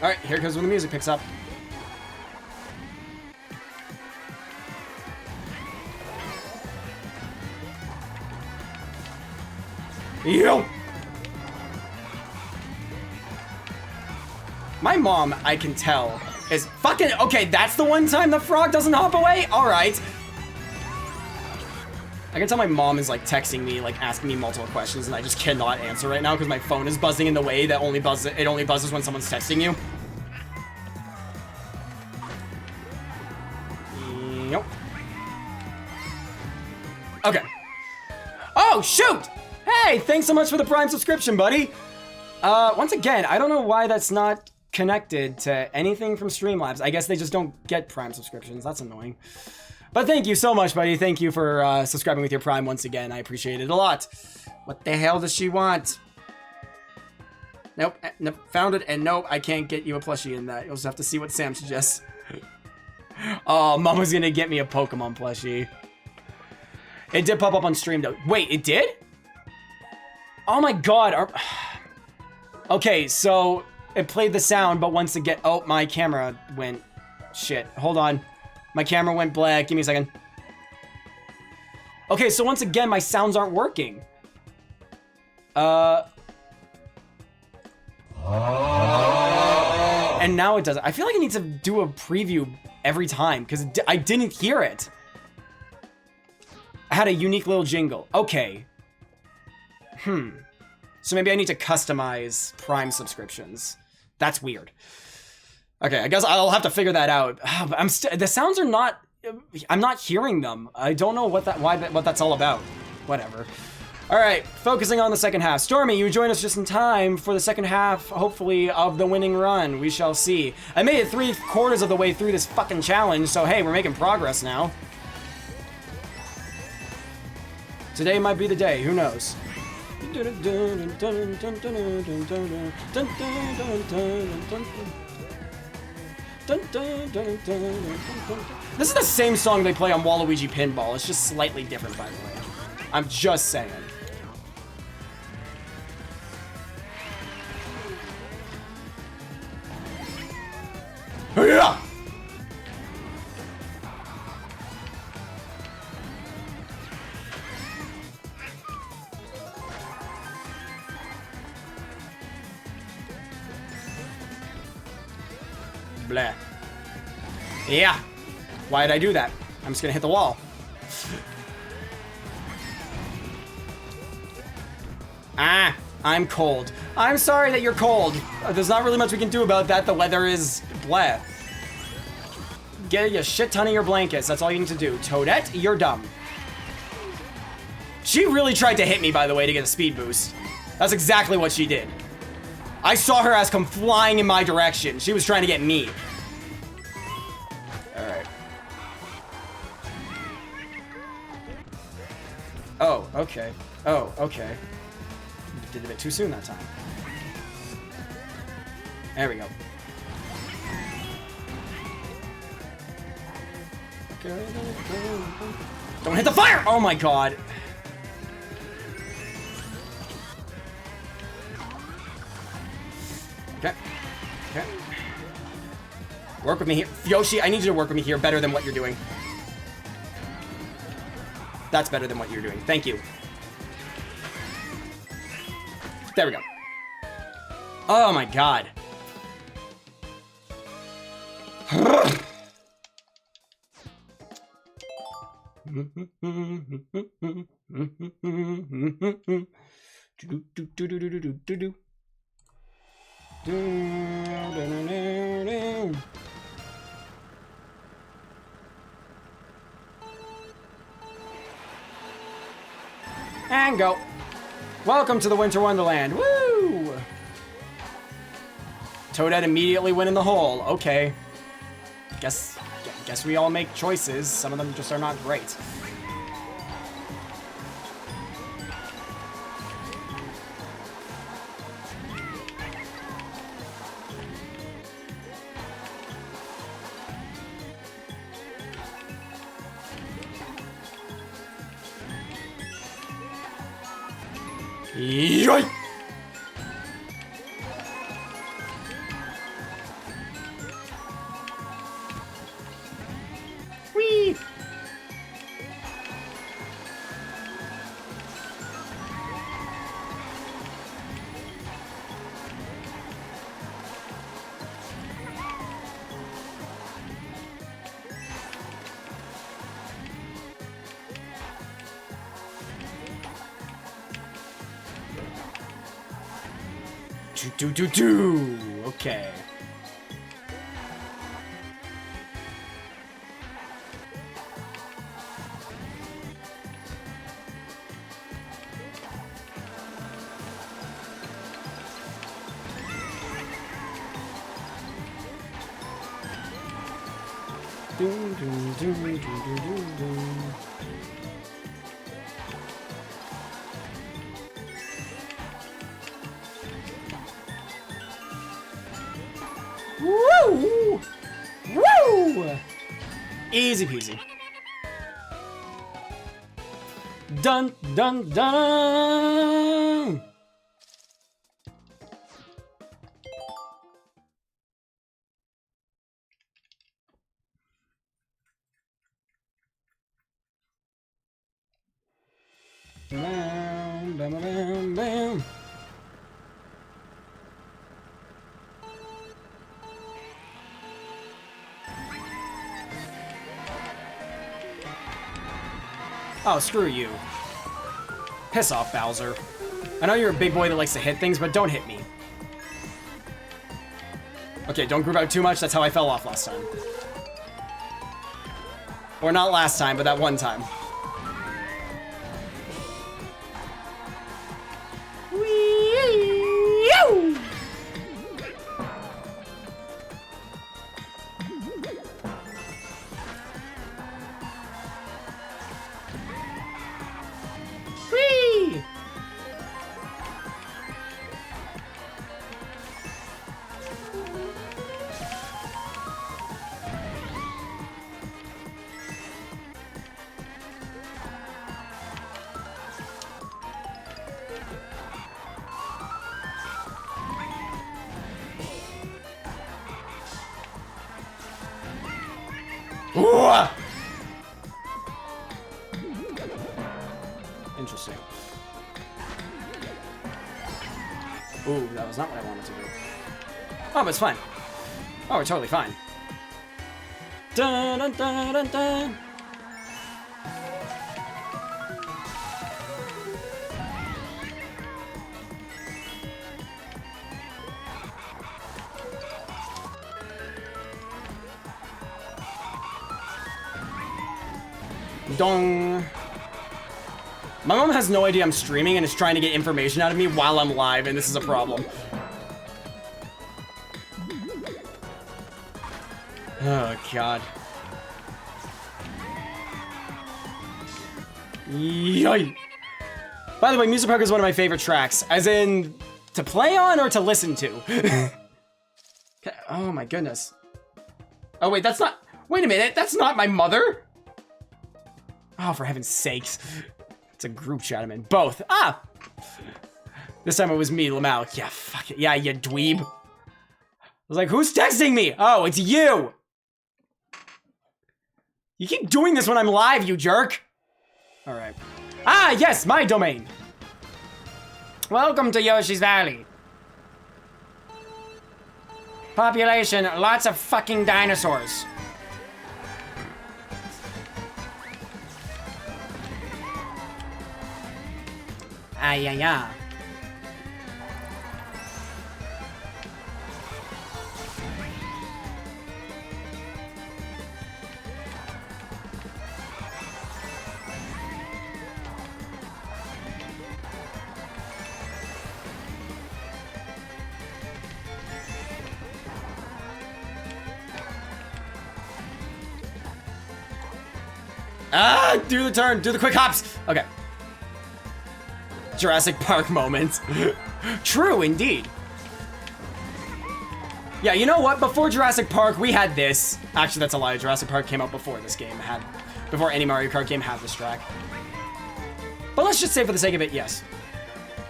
Alright, here comes when the music picks up. Yo! My mom, I can tell, is fucking... Okay, that's the one time the frog doesn't hop away? Alright. I can tell my mom is, like, texting me, like, asking me multiple questions, and I just cannot answer right now because my phone is buzzing in the way that it only buzzes when someone's texting you. Yep. Okay. Oh, shoot! Hey, thanks so much for the Prime subscription, buddy. Once again, I don't know why that's not connected to anything from Streamlabs. I guess they just don't get Prime subscriptions. That's annoying. But thank you so much, buddy. Thank you for subscribing with your Prime once again. I appreciate it a lot. What the hell does she want? Nope, nope, found it, and nope, I can't get you a plushie in that. You'll just have to see what Sam suggests. Oh, Mama's gonna get me a Pokemon plushie. It did pop up on stream, though. Wait, it did? Oh my god. Okay, so it played the sound, but once again... Oh, my camera went... Shit, hold on. My camera went black. Give me a second. Okay, so once again, my sounds aren't working. And now it doesn't. I feel like I need to do a preview every time, because I didn't hear it. I had a unique little jingle. Okay. So maybe I need to customize Prime subscriptions. That's weird. Okay, I guess I'll have to figure that out. But the sounds are not... I'm not hearing them. I don't know what that's all about. Whatever. All right, focusing on the second half. Stormy, you joined us just in time for the second half, hopefully, of the winning run. We shall see. I made it 3/4 of the way through this fucking challenge, so hey, we're making progress now. Today might be the day, who knows? This is the same song they play on Waluigi Pinball. It's just slightly different, by the way. I'm just saying. Yeah! Blah. Yeah. Why did I do that? I'm just gonna hit the wall. Ah, I'm cold. I'm sorry that you're cold. There's not really much we can do about that. The weather is blah. Get a shit ton of your blankets. That's all you need to do. Toadette, you're dumb. She really tried to hit me, by the way, to get a speed boost. That's exactly what she did. I saw her ass come flying in my direction. She was trying to get me. Alright. Oh, okay. Oh, okay. Did a bit too soon that time. There we go. Don't hit the fire! Oh my god. Okay. Okay. Work with me here. Yoshi, I need you to work with me here better than what you're doing. That's better than what you're doing. Thank you. There we go. Oh my god. And go. Welcome to the Winter Wonderland. Woo! Toadette immediately went in the hole. Okay. Guess we all make choices. Some of them just are not great. Yoink! Whee! Okay. Woo! Woo! Easy peasy. Dun dun dun! Bam, bam, bam, bam. Oh, screw you. Piss off, Bowser. I know you're a big boy that likes to hit things, but don't hit me. Okay, don't group out too much. That's how I fell off last time. Or not last time, but that one time. Interesting. Ooh, that was not what I wanted to do. Oh, but it's fine. Oh, we're totally fine. Dun dun dun dun dun. Dong. My mom has no idea I'm streaming and is trying to get information out of me while I'm live, and this is a problem. Oh, God. Yay! By the way, Music Park is one of my favorite tracks, as in to play on or to listen to. Oh my goodness. Oh wait, that's not. Wait a minute, that's not my mother. Oh, for heaven's sakes. It's a group chat I'm in. Both. Ah! This time it was me, Lamau. Yeah, fuck it. Yeah, you dweeb. I was like, who's texting me? Oh, it's you! You keep doing this when I'm live, you jerk! Alright. Ah, yes, my domain! Welcome to Yoshi's Valley. Population, lots of fucking dinosaurs. Ah, yeah, yeah. Ah, do the turn, do the quick hops. Okay. Jurassic Park moments. True, indeed. Yeah, you know what? Before Jurassic Park, we had this. Actually, that's a lie. Jurassic Park came out before this game had, before any Mario Kart game had this track. But let's just say for the sake of it, yes.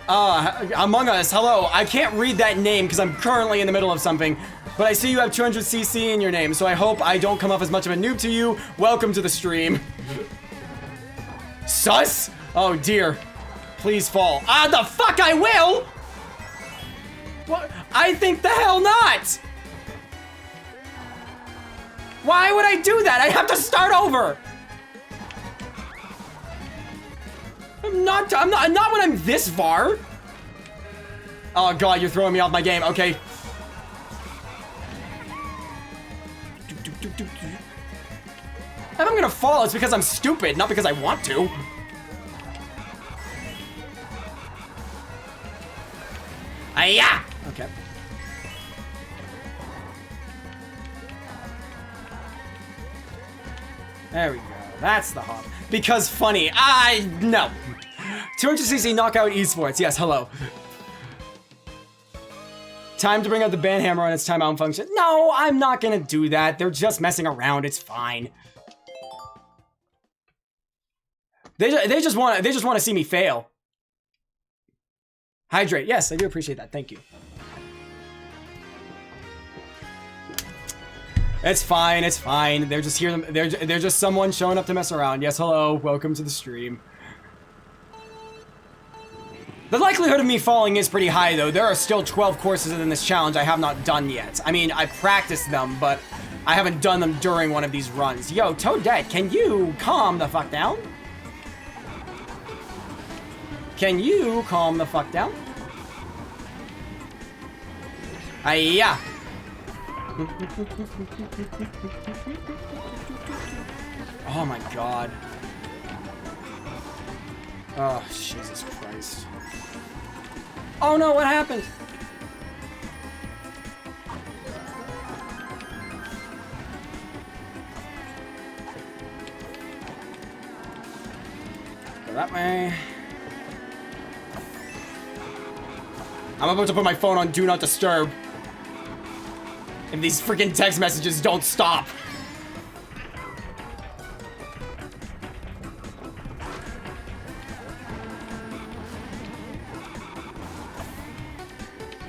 Among Us, hello. I can't read that name because I'm currently in the middle of something, but I see you have 200cc in your name, so I hope I don't come off as much of a noob to you. Welcome to the stream. Sus? Oh dear. Please fall. Ah, the fuck I will! What? I think the hell not! Why would I do that? I have to start over! I'm not when I'm this far. Oh god, you're throwing me off my game. Okay. If I'm gonna fall, it's because I'm stupid, not because I want to. Ayah! Okay. There we go. That's the hop. Because funny. No. 200cc knockout esports. Yes, hello. Time to bring out the band hammer on its timeout function. No, I'm not gonna do that. They're just messing around. It's fine. They just want to see me fail. Hydrate. Yes, I do appreciate that. Thank you. It's fine. It's fine. They're just here. They're just someone showing up to mess around. Yes, hello. Welcome to the stream. The likelihood of me falling is pretty high, though. There are still 12 courses in this challenge I have not done yet. I mean, I practiced them, but I haven't done them during one of these runs. Yo, Toadette, can you calm the fuck down? Can you calm the fuck down? Ayah! Oh my god. Oh, Jesus Christ. Oh no, what happened? Go that way. I'm about to put my phone on Do Not Disturb. If these freaking text messages don't stop.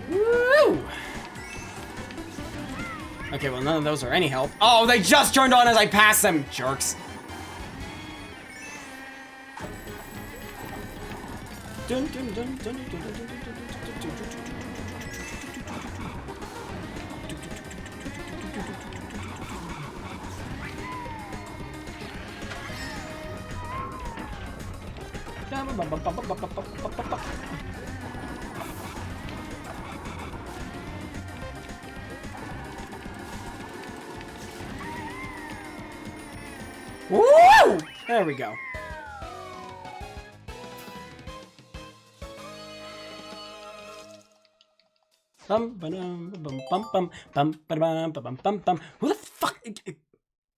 Woo! Okay, well, none of those are any help. Oh, they just turned on as I passed them, jerks. Dun, dun, dun, dun, dun, dun, dun, dun. Woo! There we go. Who the fuck?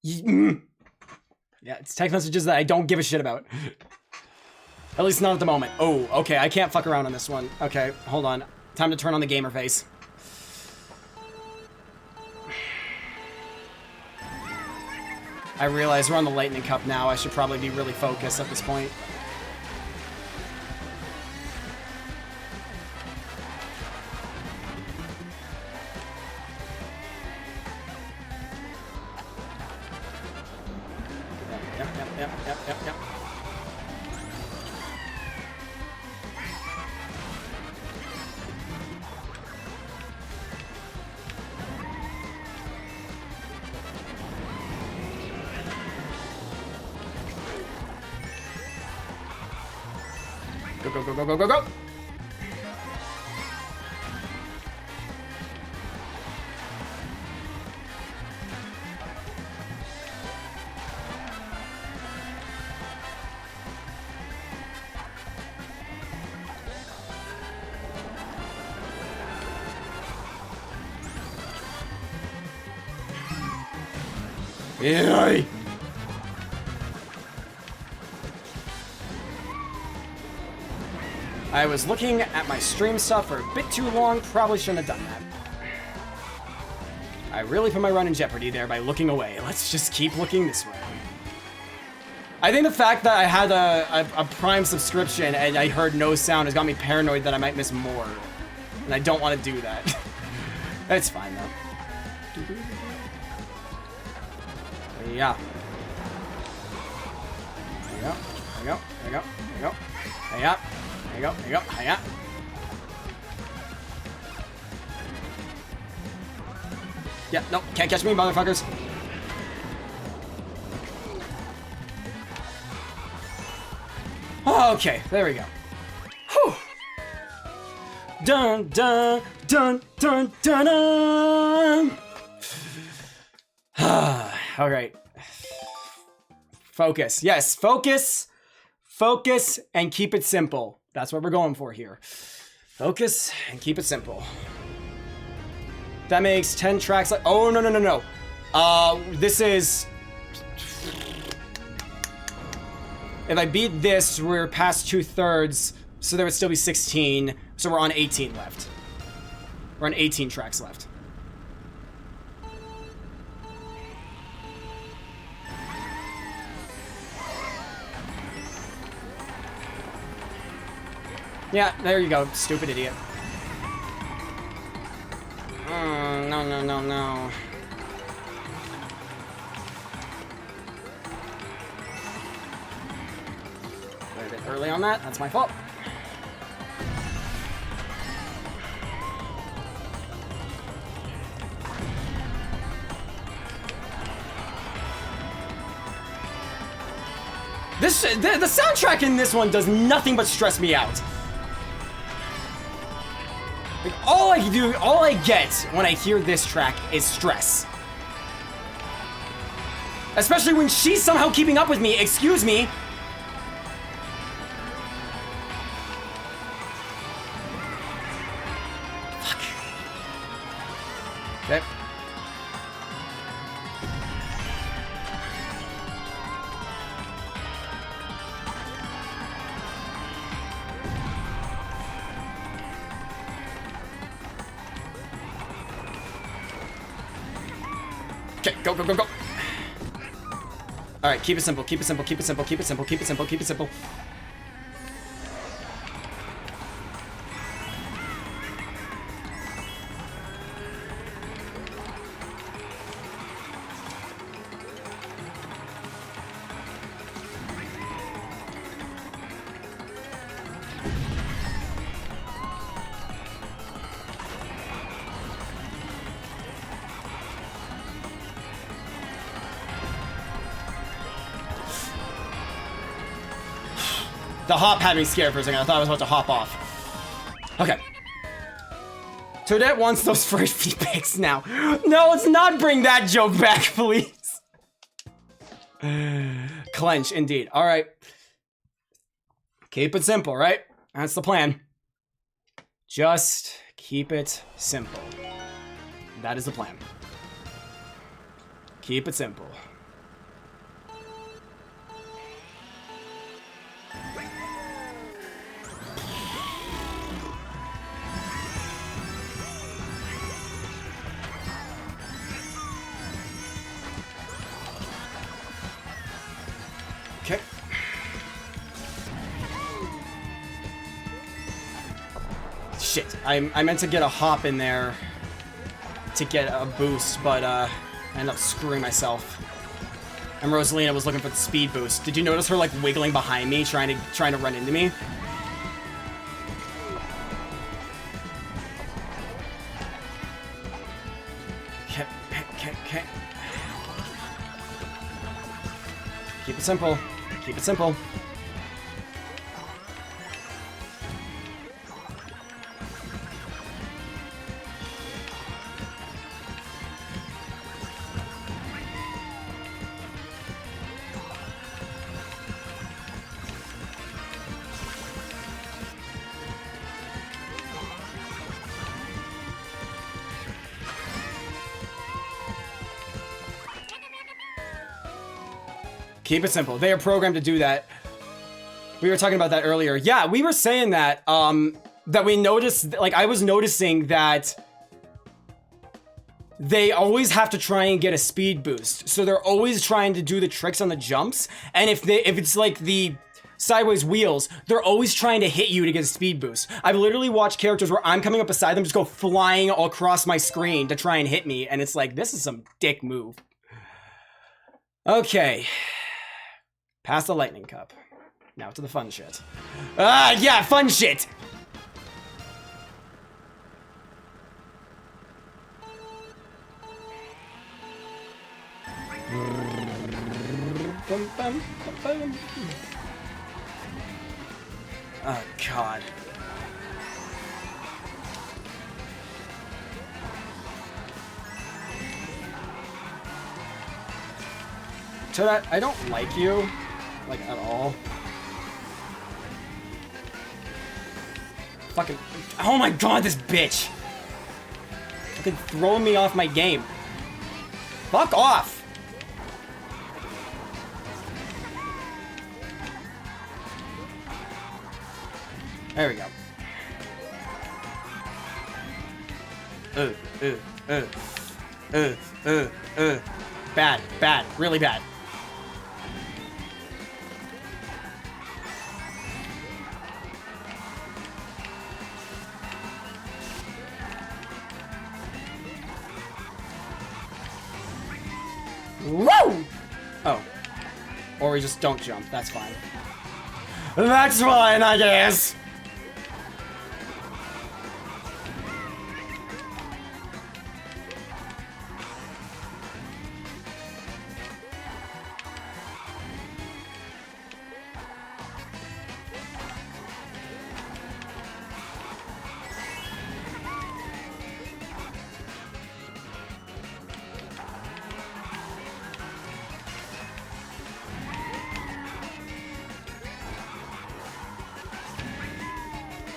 Yeah, it's text messages that I don't give a shit about. At least not at the moment. Oh, okay, I can't fuck around on this one. Okay, hold on. Time to turn on the gamer face. I realize we're on the Lightning Cup now. I should probably be really focused at this point. Yep. Go. Yay! I was looking at my stream stuff for a bit too long, probably shouldn't have done that. I really put my run in jeopardy there by looking away. Let's just keep looking this way. I think the fact that I had a Prime subscription and I heard no sound has got me paranoid that I might miss more. And I don't want to do that. It's fine though. Yeah. There you go. Hiya. Yeah, no, can't catch me, motherfuckers. Okay, there we go. Whew. Dun dun dun dun dun dun. All right. Focus. Yes, focus. Focus and keep it simple. That's what we're going for here. Focus and keep it simple. That makes 10 tracks. Like, oh, no, no, no, no. This is... If I beat this, we're past 2/3, so there would still be 16. So we're on 18 left. We're on 18 tracks left. Yeah, there you go, stupid idiot. No, no, no, no. A bit early on that, that's my fault. The soundtrack in this one does nothing but stress me out. Like, all I get when I hear this track is stress. Especially when she's somehow keeping up with me, excuse me. Fuck. Okay. Okay, go, go, go, go. All right, keep it simple, keep it simple, keep it simple, keep it simple, keep it simple, keep it simple. The hop had me scared for a second. I thought I was about to hop off. Okay. Toadette wants those first feedbacks now. No, let's not bring that joke back, please. Clench, indeed. All right. Keep it simple, right? That's the plan. Just keep it simple. That is the plan. Keep it simple. Okay. Shit, I meant to get a hop in there to get a boost, but I ended up screwing myself. And Rosalina was looking for the speed boost. Did you notice her like wiggling behind me, trying to run into me? Okay. Keep it simple. Keep it simple. Keep it simple. They are programmed to do that. We were talking about that earlier. Yeah, we were saying that, that we noticed, like, I was noticing that they always have to try and get a speed boost. So they're always trying to do the tricks on the jumps. And if it's like the sideways wheels, they're always trying to hit you to get a speed boost. I've literally watched characters where I'm coming up beside them just go flying all across my screen to try and hit me. And it's like, this is some dick move. Okay. Past the lightning cup. Now to the fun shit. Ah, yeah, fun shit! Oh, God. Toadette, I don't like you, like, at all. Fucking, oh my god, this bitch! Fucking throwing me off my game. Fuck off! There we go. Bad, bad, really bad. Woo! Oh. Or we just don't jump, that's fine. That's fine, I guess!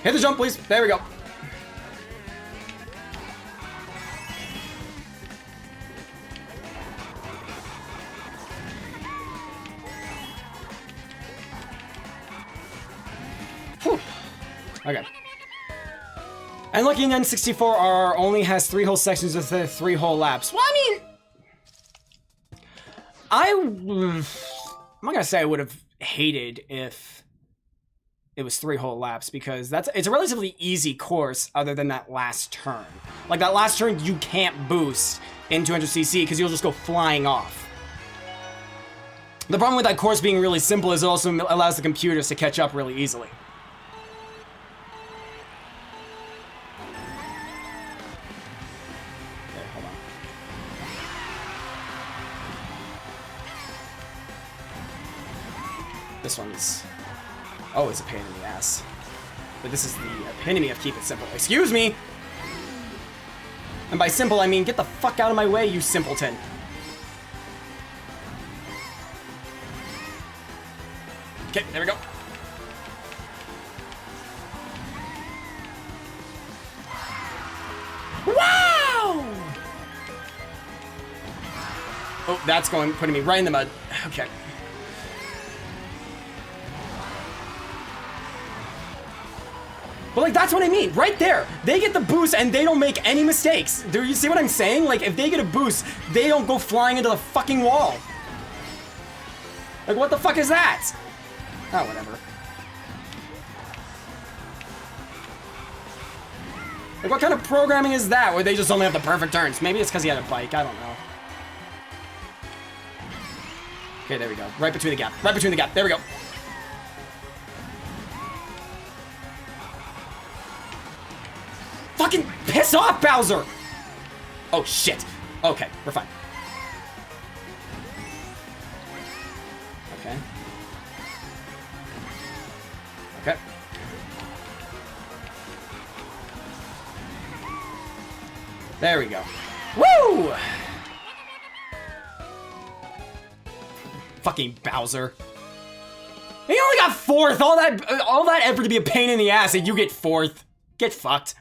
Hit the jump, please. There we go. Whew. Okay. And looking N64R only has 3 whole sections with 3 whole laps. Well, I mean, I'm not gonna say I would have hated if it was 3 whole laps, because it's a relatively easy course other than that last turn. Like, that last turn you can't boost in 200cc because you'll just go flying off. The problem with that course being really simple is it also allows the computers to catch up really easily. Okay, hold on. This one's... oh, it's a pain in the ass. But this is the epitome of keep it simple. Excuse me! And by simple, I mean get the fuck out of my way, you simpleton. Okay, there we go. Wow! Oh, that's putting me right in the mud. Okay. But, like, that's what I mean. Right there. They get the boost and they don't make any mistakes. Do you see what I'm saying? Like, if they get a boost, they don't go flying into the fucking wall. Like, what the fuck is that? Oh, whatever. Like, what kind of programming is that where they just only have the perfect turns? Maybe it's because he had a bike. I don't know. Okay, there we go. Right between the gap. Right between the gap. There we go. Fucking piss off, Bowser! Oh, shit. Okay, we're fine. Okay. Okay. There we go. Woo! Fucking Bowser. He only got 4th! All that effort to be a pain in the ass and you get 4th. Get fucked.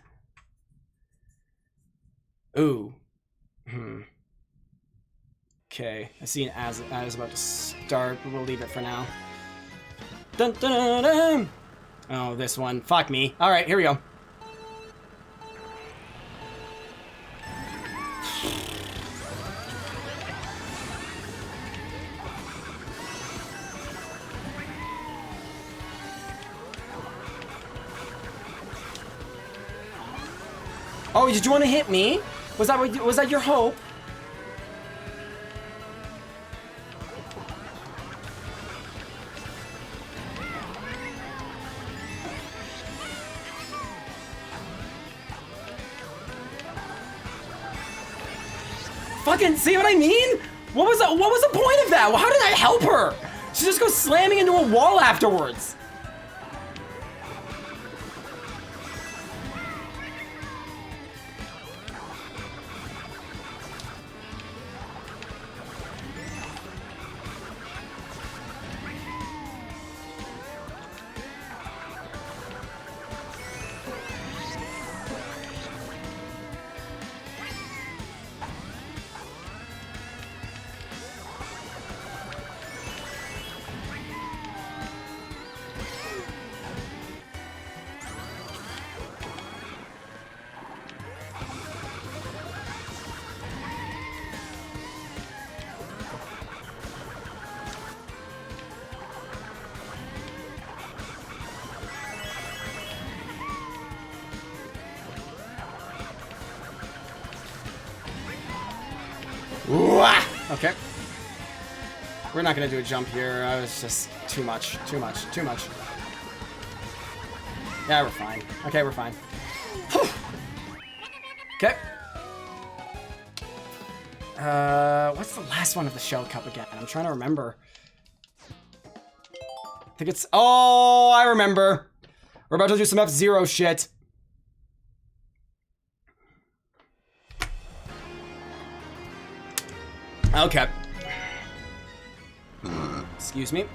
Ooh. Okay, I see an ad is about to start, but we'll leave it for now. Dun, dun, dun, dun. Oh, this one. Fuck me. Alright, here we go. Oh, did you want to hit me? Was that your hope? Fucking see what I mean? What was the point of that? How did I help her? She just goes slamming into a wall afterwards. Okay. We're not gonna do a jump here. I was just too much. Yeah, we're fine. Okay, we're fine. Okay. What's the last one of the Shell Cup again? I'm trying to remember. I think it's... Oh, I remember. We're about to do some F-Zero shit. Okay. Excuse me.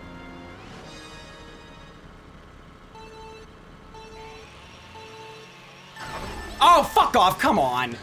Oh, fuck off, come on.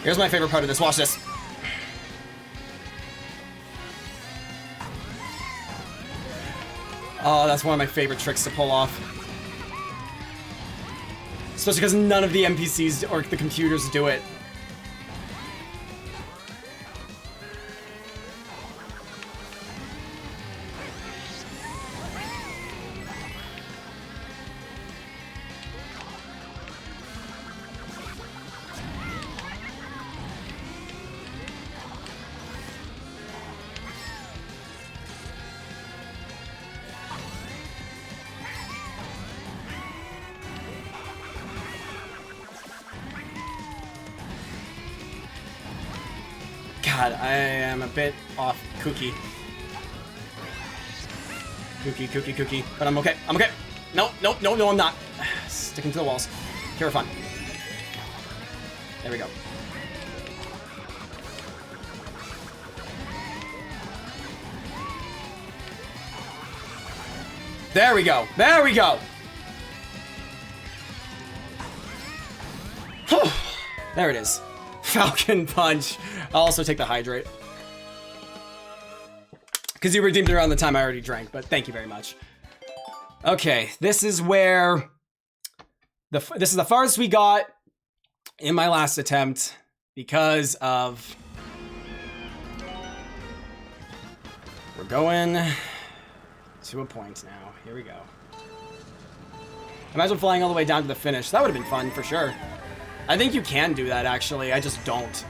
Here's my favorite part of this. Watch this. Oh, that's one of my favorite tricks to pull off. Especially because none of the NPCs or the computers do it. God, I am a bit off kooky. Kooky. But I'm okay. I'm okay. No, I'm not. Sticking to the walls. Here, fun. There we go. There we go. There we go. There it is. Falcon Punch. I'll also take the Hydrate. Because you redeemed it around the time I already drank, but thank you very much. Okay, this is where... This is the farthest we got in my last attempt because of... We're going to a point now. Here we go. Imagine flying all the way down to the finish. That would have been fun, for sure. I think you can do that, actually. I just don't.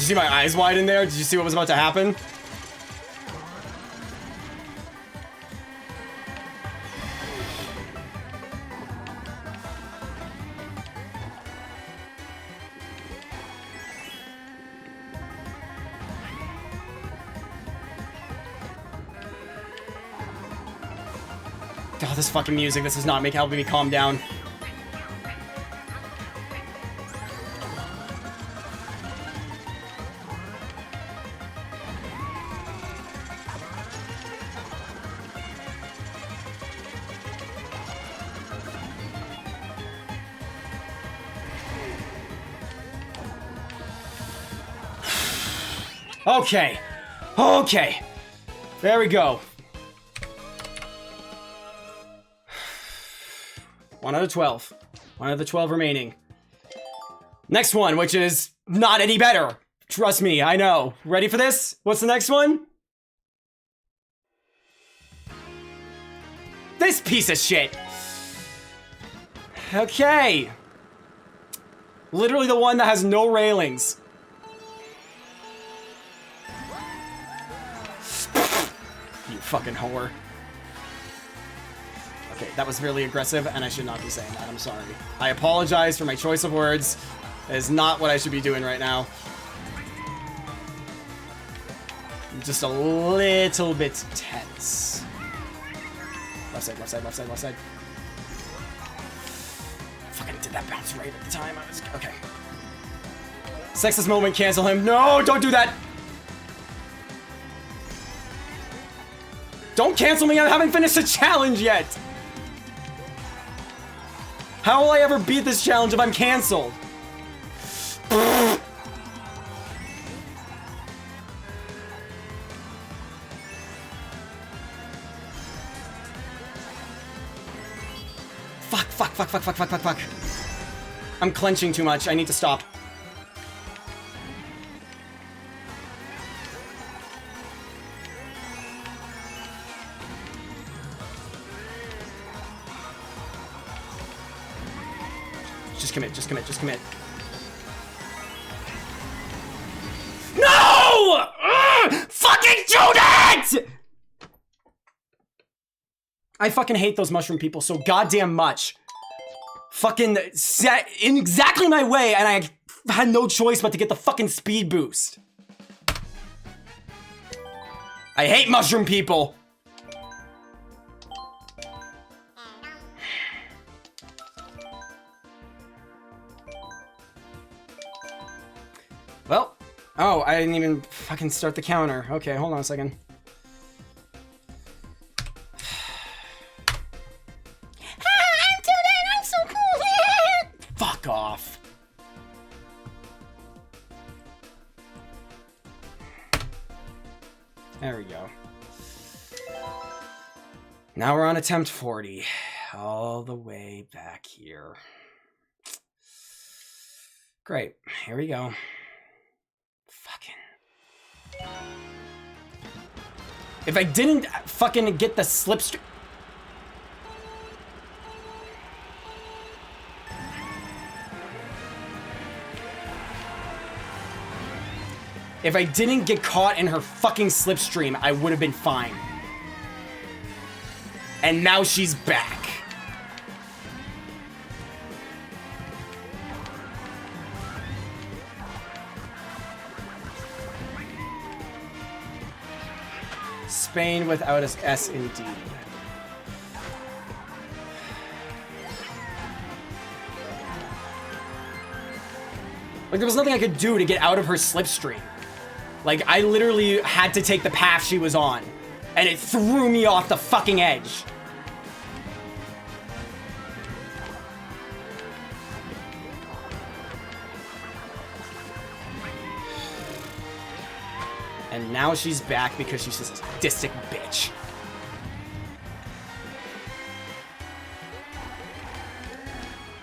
Did you see my eyes widen there? Did you see what was about to happen? Oh, this fucking music. This is not helping me calm down. Okay. There we go. 1 out of 12. 1 out of the 12 remaining. Next one, which is not any better. Trust me, I know. Ready for this? What's the next one? This piece of shit. Okay. Literally the one that has no railings. You fucking whore. Okay, that was really aggressive, and I should not be saying that. I'm sorry. I apologize for my choice of words. That is not what I should be doing right now. I'm just a little bit tense. Left side, left side, left side, left side. Fucking did that bounce right at the time. I was okay. Sexist moment, cancel him. No, don't do that. Don't cancel me. I haven't finished the challenge yet. How will I ever beat this challenge if I'm canceled? Fuck. I'm clenching too much. I need to stop. Just commit, just commit, just commit. No! Fucking do that! I fucking hate those mushroom people so goddamn much. Fucking set in exactly my way, and I had no choice but to get the fucking speed boost. I hate mushroom people. Well, oh, I didn't even fucking start the counter. Okay, hold on a second. Fuck off. There we go. Now we're on attempt 40. All the way back here. Great. Here we go. Fucking. If I didn't fucking get the slipstream. If I didn't get caught in her fucking slipstream, I would have been fine. And now she's back. Spain without an S indeed. Like, there was nothing I could do to get out of her slipstream. Like, I literally had to take the path she was on, and it threw me off the fucking edge. And now she's back because she's just a sadistic bitch.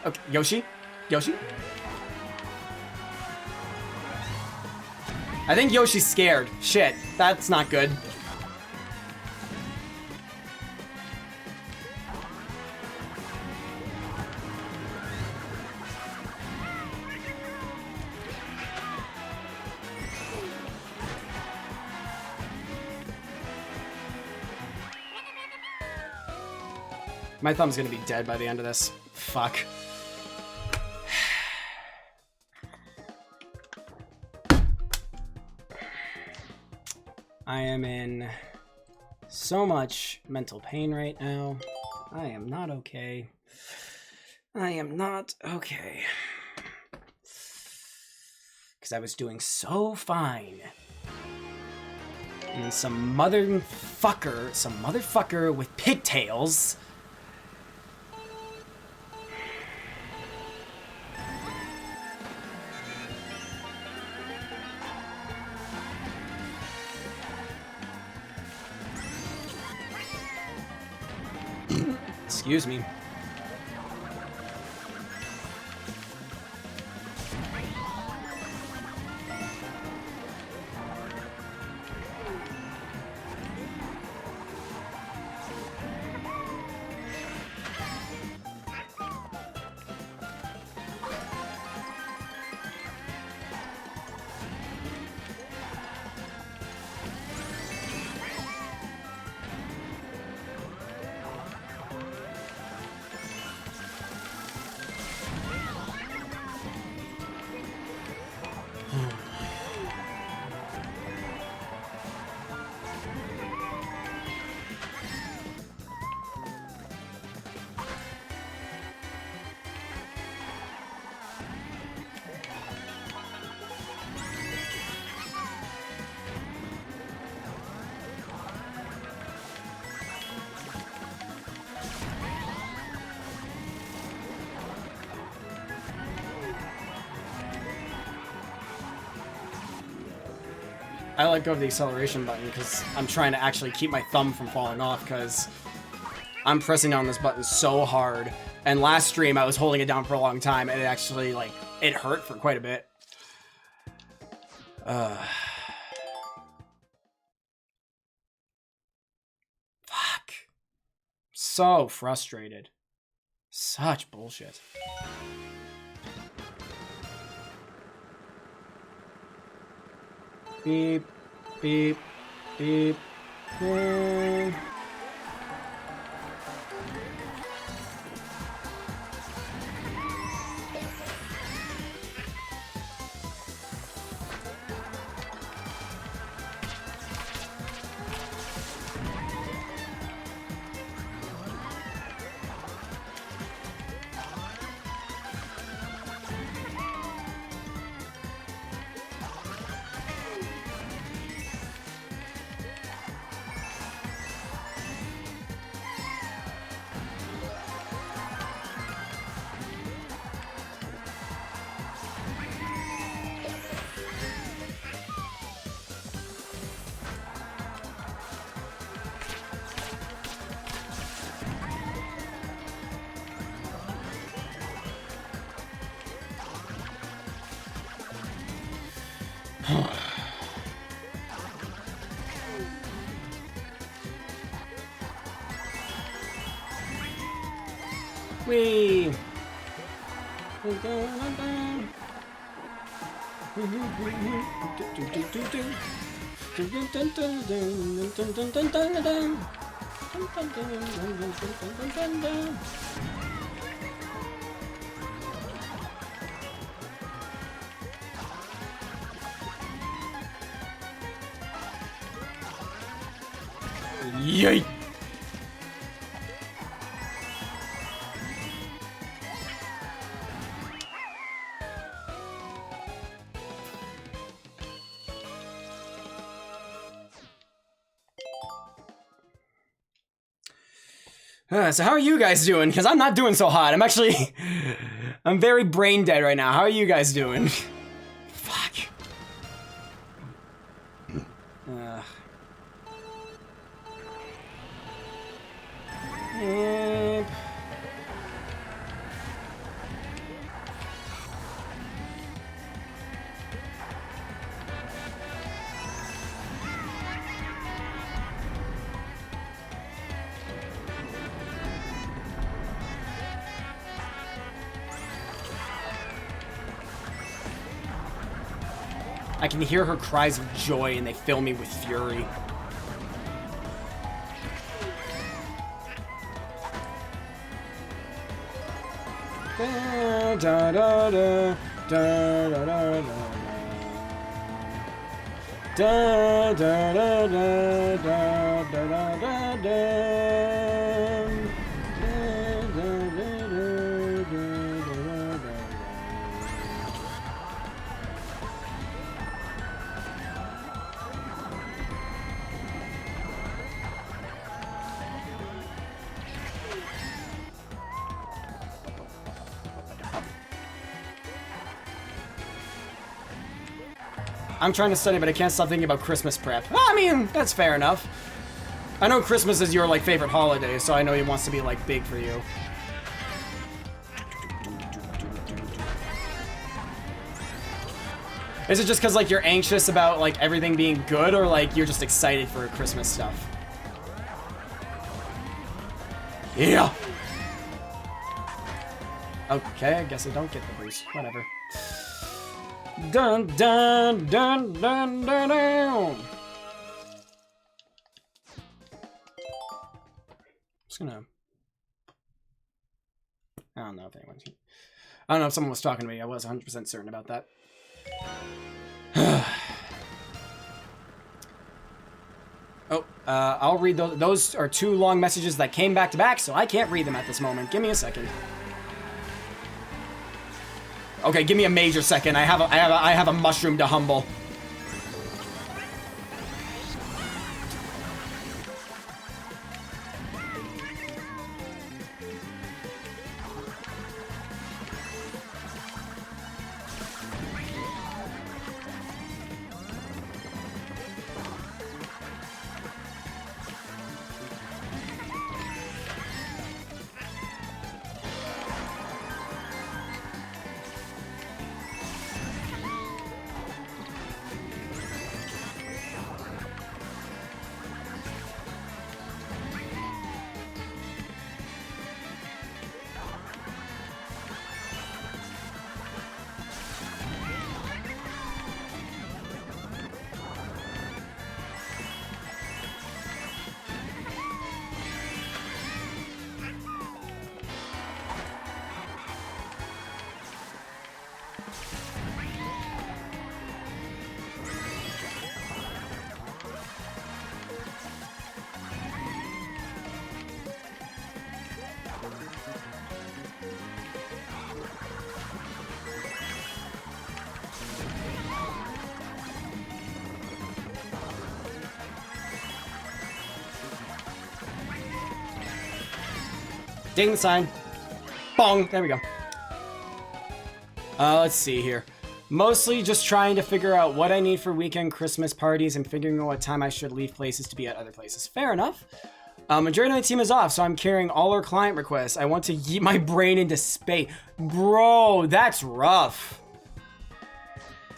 Okay, Yoshi? Yoshi? I think Yoshi's scared. Shit, that's not good. My thumb's gonna be dead by the end of this. Fuck. I am in so much mental pain right now. I am not okay. I am not okay. Because I was doing so fine. And then some motherfucker with pigtails. Excuse me. I let go of the acceleration button because I'm trying to actually keep my thumb from falling off because I'm pressing down this button so hard. And last stream, I was holding it down for a long time, and it actually, like, it hurt for quite a bit. Fuck. So frustrated. Such bullshit. Beep, beep, beep, beep. Whee! Yay! So how are you guys doing? Because I'm not doing so hot. I'm actually... I'm very brain dead right now. How are you guys doing? Fuck. I can hear her cries of joy and they fill me with fury. Da, da, da, da, da, da, da, da, da, da, da, da, da, da. I'm trying to study, but I can't stop thinking about Christmas prep. Well, I mean, that's fair enough. I know Christmas is your, like, favorite holiday, so I know he wants to be, like, big for you. Is it just because, like, you're anxious about, like, everything being good, or, like, you're just excited for Christmas stuff? Yeah! Okay, I guess I don't get the boost. Whatever. Dun dun dun dun dun dun. Just gonna. I don't know if anyone's. I don't know if someone was talking to me. I was 100% certain about that. Oh, I'll read those. Those are two long messages that came back to back, so I can't read them at this moment. Give me a second. Okay, give me a major second. I have a mushroom to humble. Ding the sign. Bong. There we go. Let's see here. Mostly just trying to figure out what I need for weekend Christmas parties and figuring out what time I should leave places to be at other places. Fair enough. Majority of my team is off, so I'm carrying all our client requests. I want to yeet my brain into space. Bro, that's rough.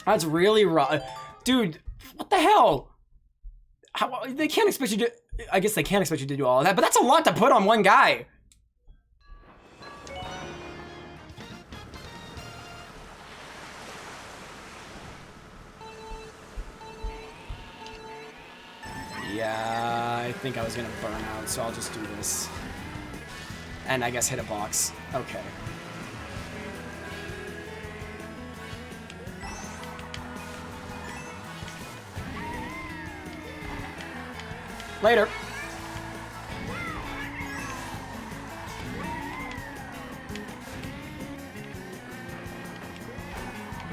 That's really rough. Dude, what the hell? How, they can't expect you to... I guess they can't expect you to do all of that, but that's a lot to put on one guy. Yeah, I think I was gonna burn out, so I'll just do this. And I guess hit a box. Okay. Later.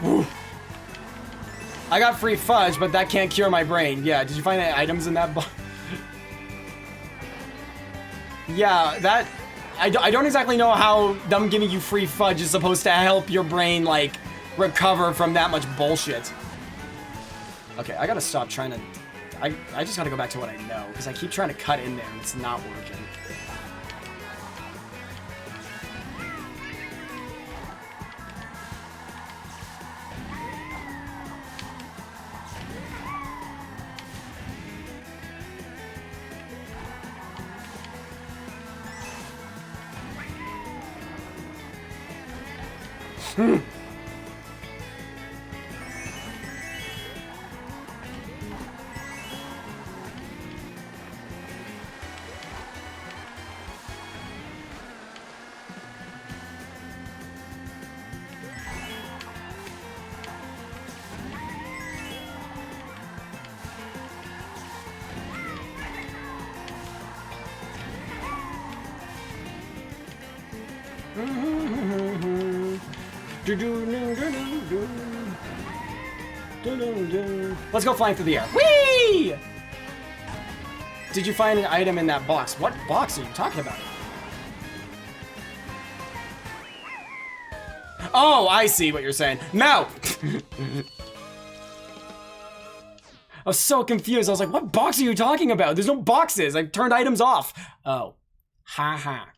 Woo. I got free fudge, but that can't cure my brain. Yeah, did you find any items in that box? Yeah, that... I don't exactly know how them giving you free fudge is supposed to help your brain, like, recover from that much bullshit. Okay, I gotta stop trying to... I just gotta go back to what I know, because I keep trying to cut in there and it's not working. Let's go flying through the air. Whee! Did you find an item in that box? What box are you talking about? Oh, I see what you're saying. No! I was so confused. I was like, what box are you talking about? There's no boxes. I turned items off. Oh. Ha ha.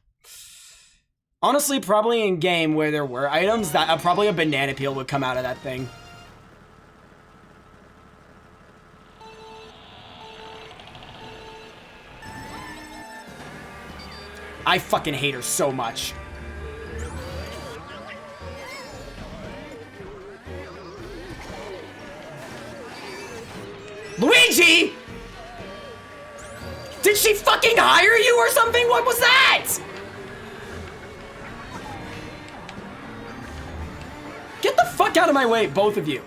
Honestly, probably in game where there were items, that probably a banana peel would come out of that thing. I fucking hate her so much. Luigi! Did she fucking hire you or something? What was that? Get the fuck out of my way, both of you.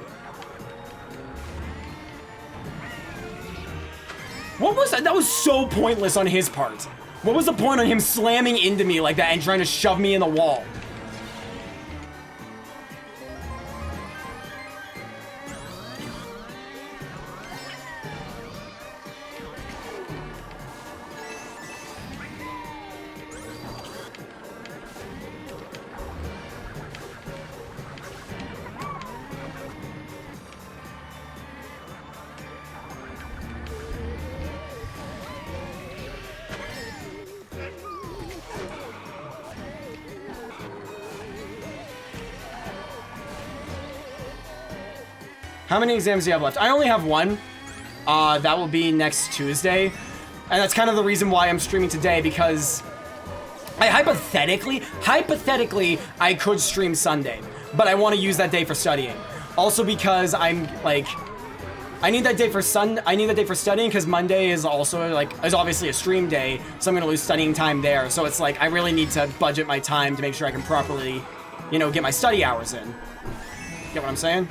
What was that? That was so pointless on his part. What was the point on him slamming into me like that and trying to shove me in the wall? How many exams do you have left? I only have one. That will be next Tuesday. And that's kind of the reason why I'm streaming today, because I hypothetically, I could stream Sunday, but I want to use that day for studying. Also because I'm like, I need that day for studying because Monday is also is obviously a stream day, so I'm gonna lose studying time there. So it's like I really need to budget my time to make sure I can properly, you know, get my study hours in. Get what I'm saying?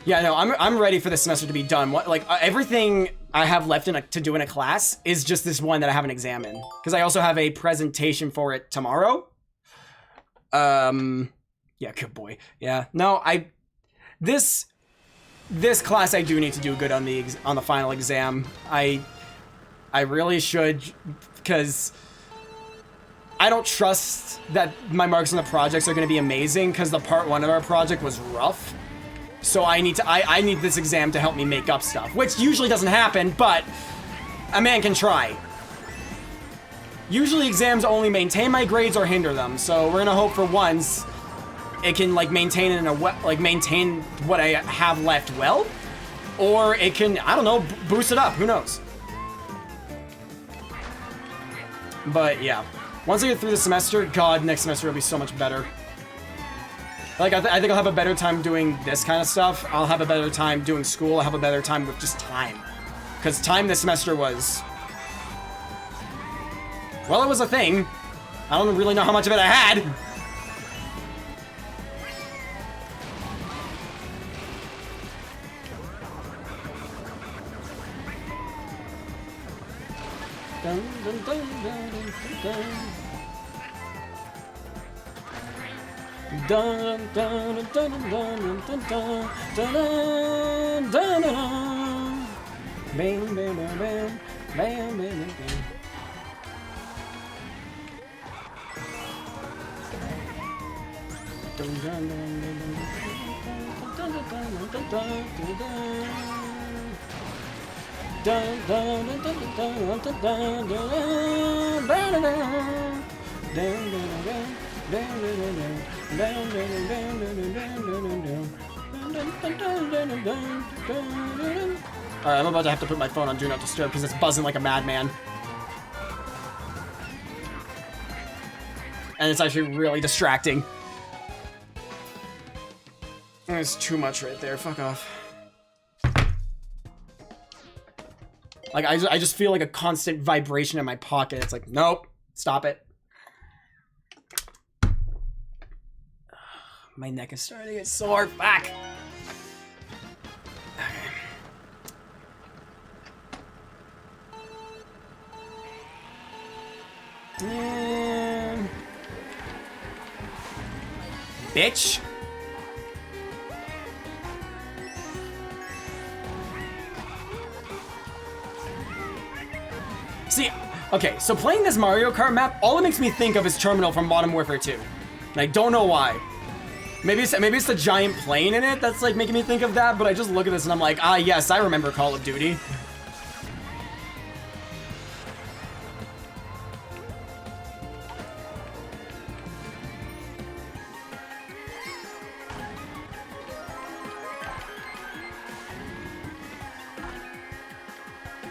Yeah, no, I'm ready for this semester to be done. Everything I have left to do in a class is just this one that I have an exam in, because I also have a presentation for it tomorrow. Yeah, good boy. Yeah, no, this class I do need to do good on the final exam. I really should, because I don't trust that my marks on the projects are going to be amazing, because the part 1 of our project was rough. So I need this exam to help me make up stuff, which usually doesn't happen, but a man can try. Usually exams only maintain my grades or hinder them, so we're gonna hope for once it can like maintain maintain what I have left well, or it can, I don't know, boost it up. Who knows? But yeah, once I get through the semester, God, next semester will be so much better. Like, I think I'll have a better time doing this kind of stuff. I'll have a better time doing school. I'll have a better time with just time. Because time this semester was... well, it was a thing. I don't really know how much of it I had. Dun, dun, dun, dun, dun, dun, dun, dun, dun, dun, dun, dun, dun. Bam, bam, bam, bam, bam, bam, bam. Dun, dun, dun, dun, dun, dun, dun, dun, dun. Dun dun dun dun dun dun dun dun dun dun. Alright, I'm about to have to put my phone on Do Not Disturb because it's buzzing like a madman. And it's actually really distracting. There's too much right there. Fuck off. Like, I just feel like a constant vibration in my pocket. It's like, nope, stop it. My neck is starting to get sore. Fuck. Okay. Bitch. See, okay, so playing this Mario Kart map, all it makes me think of is Terminal from Modern Warfare 2. And I don't know why. Maybe it's the giant plane in it that's like making me think of that, but I just look at this and I'm like, ah yes, I remember Call of Duty.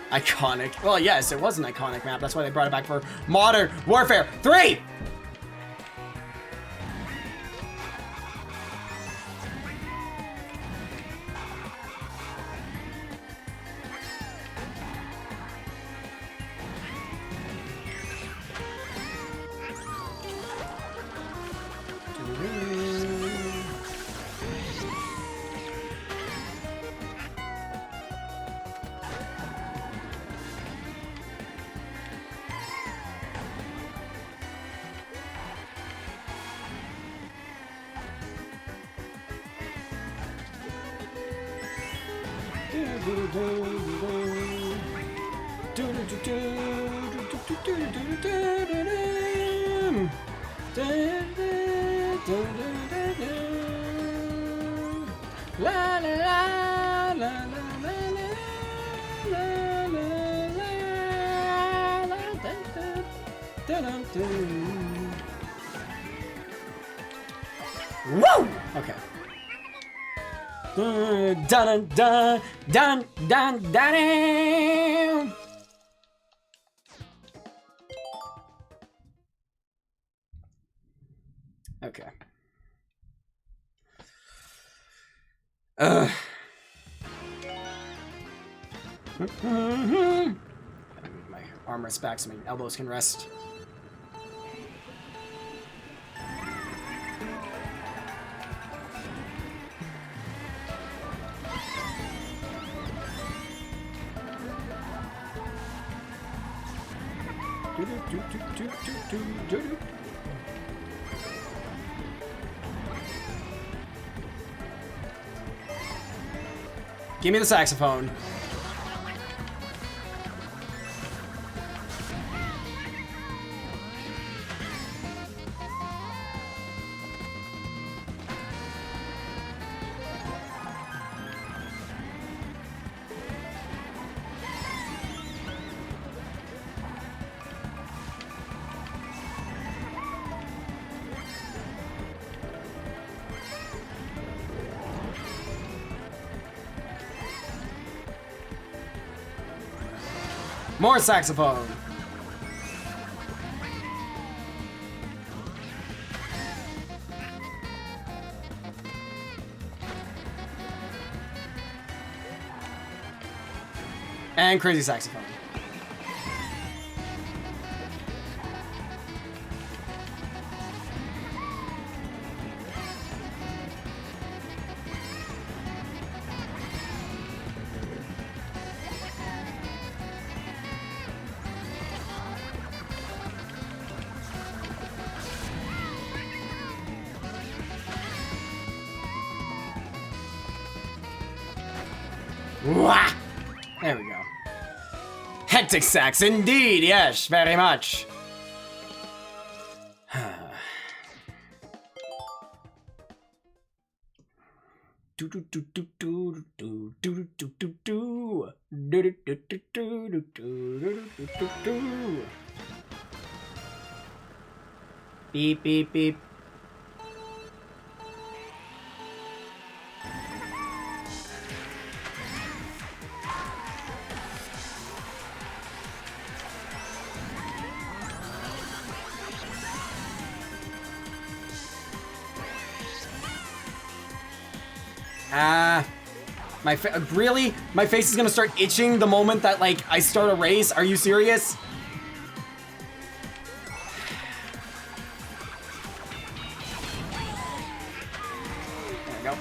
Iconic. Well, yes, it was an iconic map. That's why they brought it back for Modern Warfare 3! Woo! Okay. Dun dun dun dun dun dun. Okay. My arm rests back so my elbows can rest. Give me the saxophone. More saxophone. And crazy saxophone. Wah! There we go. Hectic sax, indeed, yes, very much. Beep, beep, beep. Really? My face is gonna start itching the moment that, like, I start a race? Are you serious? There we go.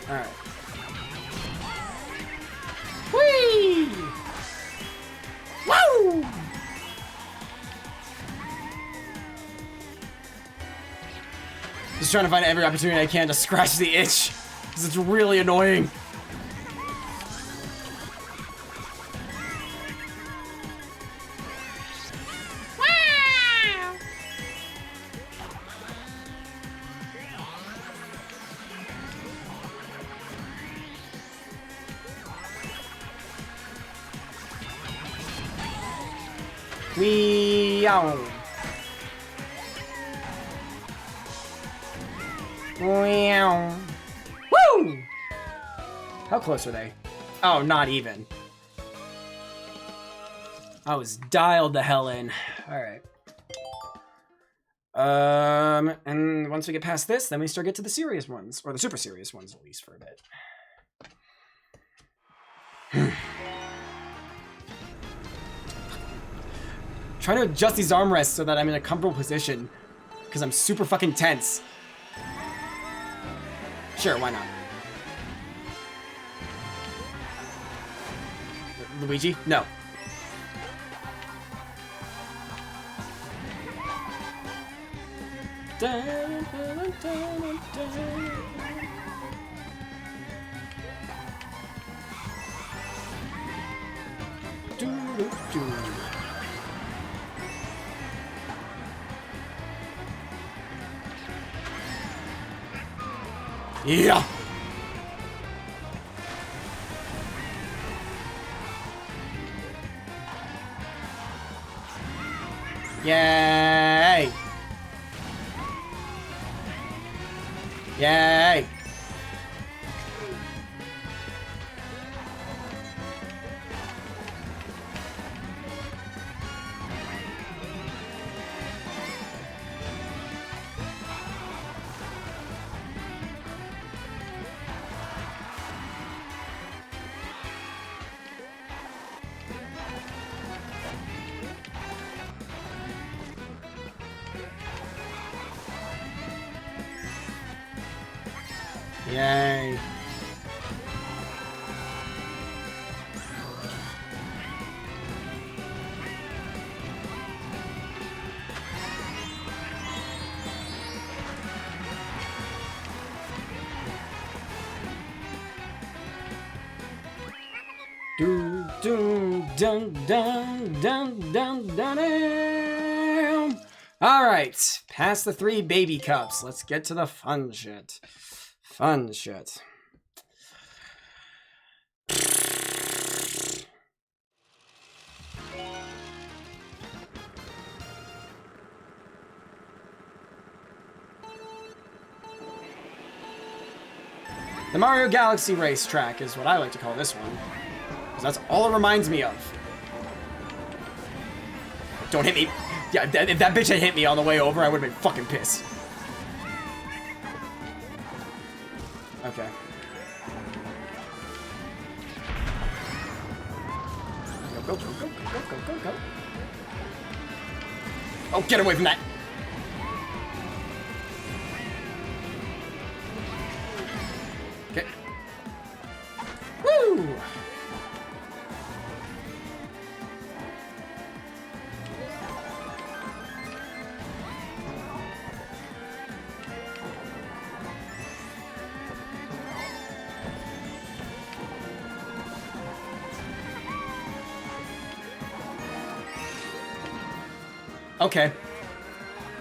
Alright. Whee! Woo! Just trying to find every opportunity I can to scratch the itch, because it's really annoying. Wee-ow. Wee-ow. Woo! How close are they? Oh, not even. I was dialed the hell in. Alright. And once we get past this, then we start get to the serious ones. Or the super serious ones, at least, for a bit. Trying to adjust these armrests so that I'm in a comfortable position, because I'm super fucking tense. Sure, why not? Luigi? No. Yeah. Yay! Yay! Yay. Do do dun dun dun dun dun dun. All right, past the 3 baby cups. Let's get to the fun shit. Fun shit. The Mario Galaxy racetrack is what I like to call this one. Because that's all it reminds me of. Don't hit me. Yeah, if that bitch had hit me on the way over, I would have been fucking pissed. Okay. Go, go, go, go, go, go, go, go. Oh, get away from that. Okay. Woo! Okay.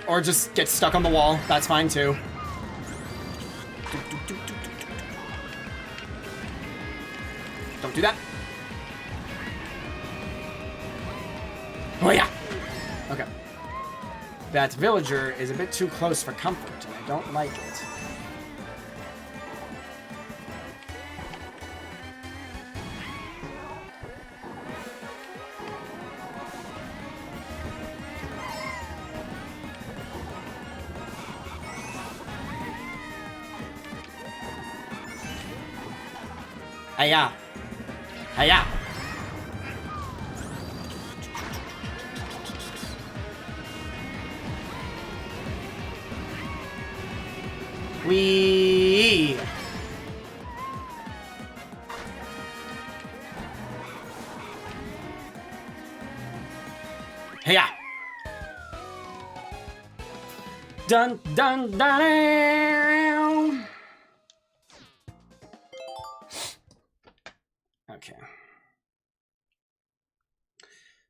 Or just get stuck on the wall. That's fine too. Don't do that. Oh yeah. Okay. That villager is a bit too close for comfort, and I don't like it. Hiya. Hiya. Wee. Hiya. Dun dun dun. Okay.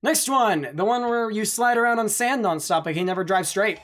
Next one, the one where you slide around on sand nonstop like he never drives straight.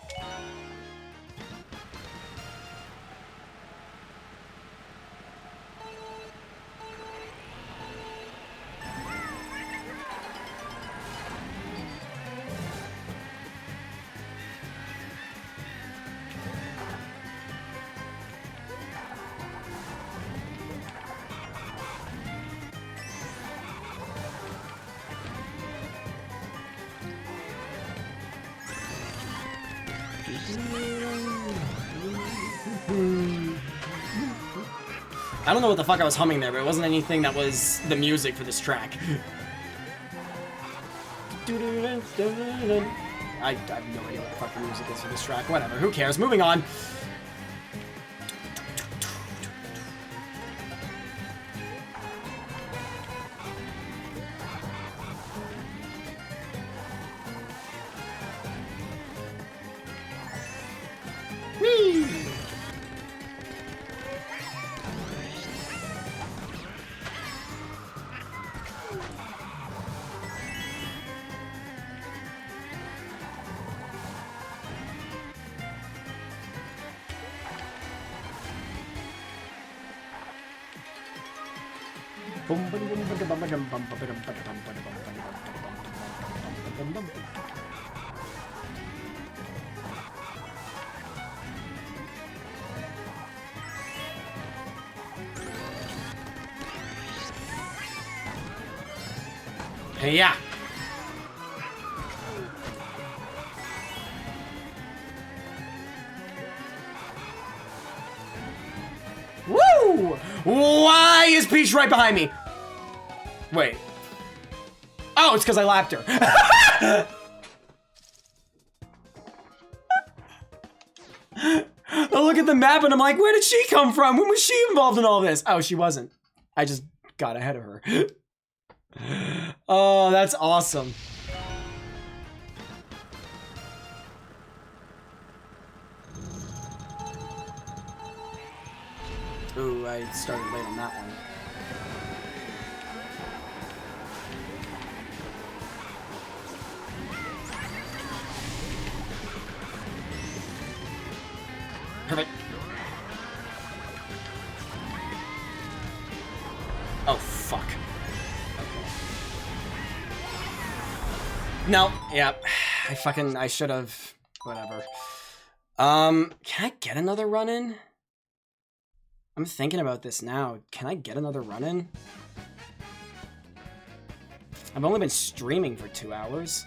I don't know what the fuck I was humming there, but it wasn't anything that was the music for this track. I have no idea what the fuck the music is for this track. Whatever, who cares? Moving on. Whee! Hey, yeah. Woo! Why is Peach right behind me? Wait. Oh, it's because I lapped her. I look at the map and I'm like, where did she come from? When was she involved in all this? Oh, she wasn't. I just got ahead of her. Oh, that's awesome. Ooh, I started late on that one. Perfect. Oh, fuck. Okay. No, yeah. I should have. Whatever. Can I get another run in? I'm thinking about this now. Can I get another run in? I've only been streaming for 2 hours.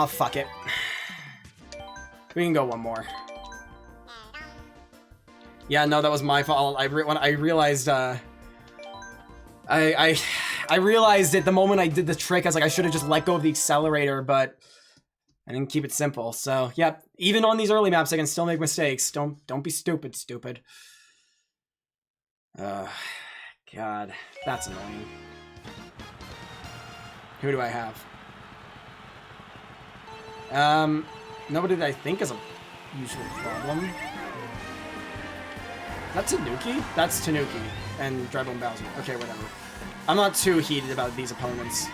Fuck it. We can go one more. Yeah, no, that was my fault. When I realized, I realized it the moment I did the trick. I was like, I should have just let go of the accelerator, but I didn't keep it simple. So, yeah, even on these early maps, I can still make mistakes. Don't be stupid. God, that's annoying. Who do I have? Nobody that I think is a usual problem. That's Tanuki? That's Tanuki and Dreadbone Bowser. Okay, whatever. I'm not too heated about these opponents.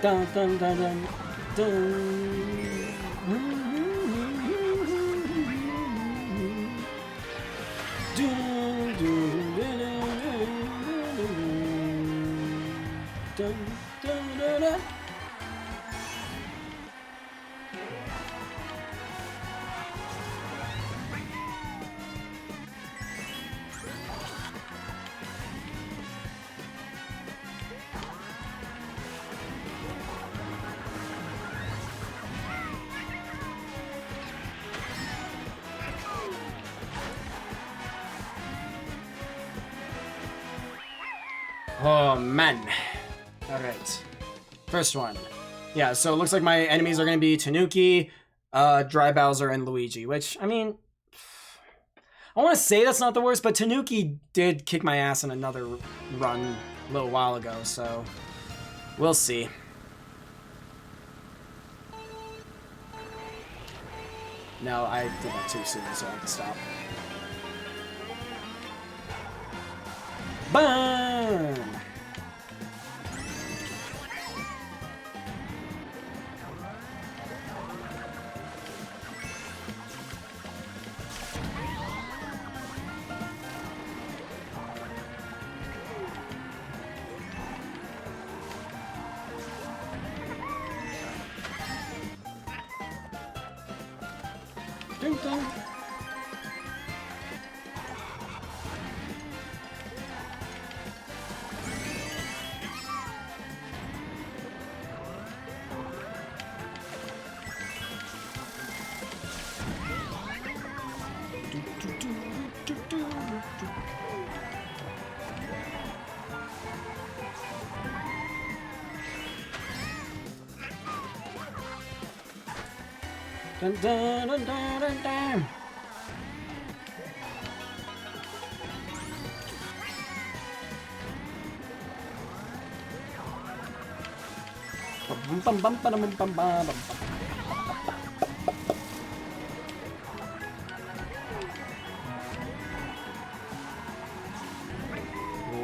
Dun dun dun dun dun. Oh, man. Alright. First one. Yeah, so it looks like my enemies are going to be Tanuki, Dry Bowser, and Luigi, which, I mean, I want to say that's not the worst, but Tanuki did kick my ass in another run a little while ago, so we'll see. No, I did that too soon, so I have to stop. Burn! Ding dong. Dun, dun, dun, dun, dun, dun. Bum, bum, bum, bum, bum, bum, bum.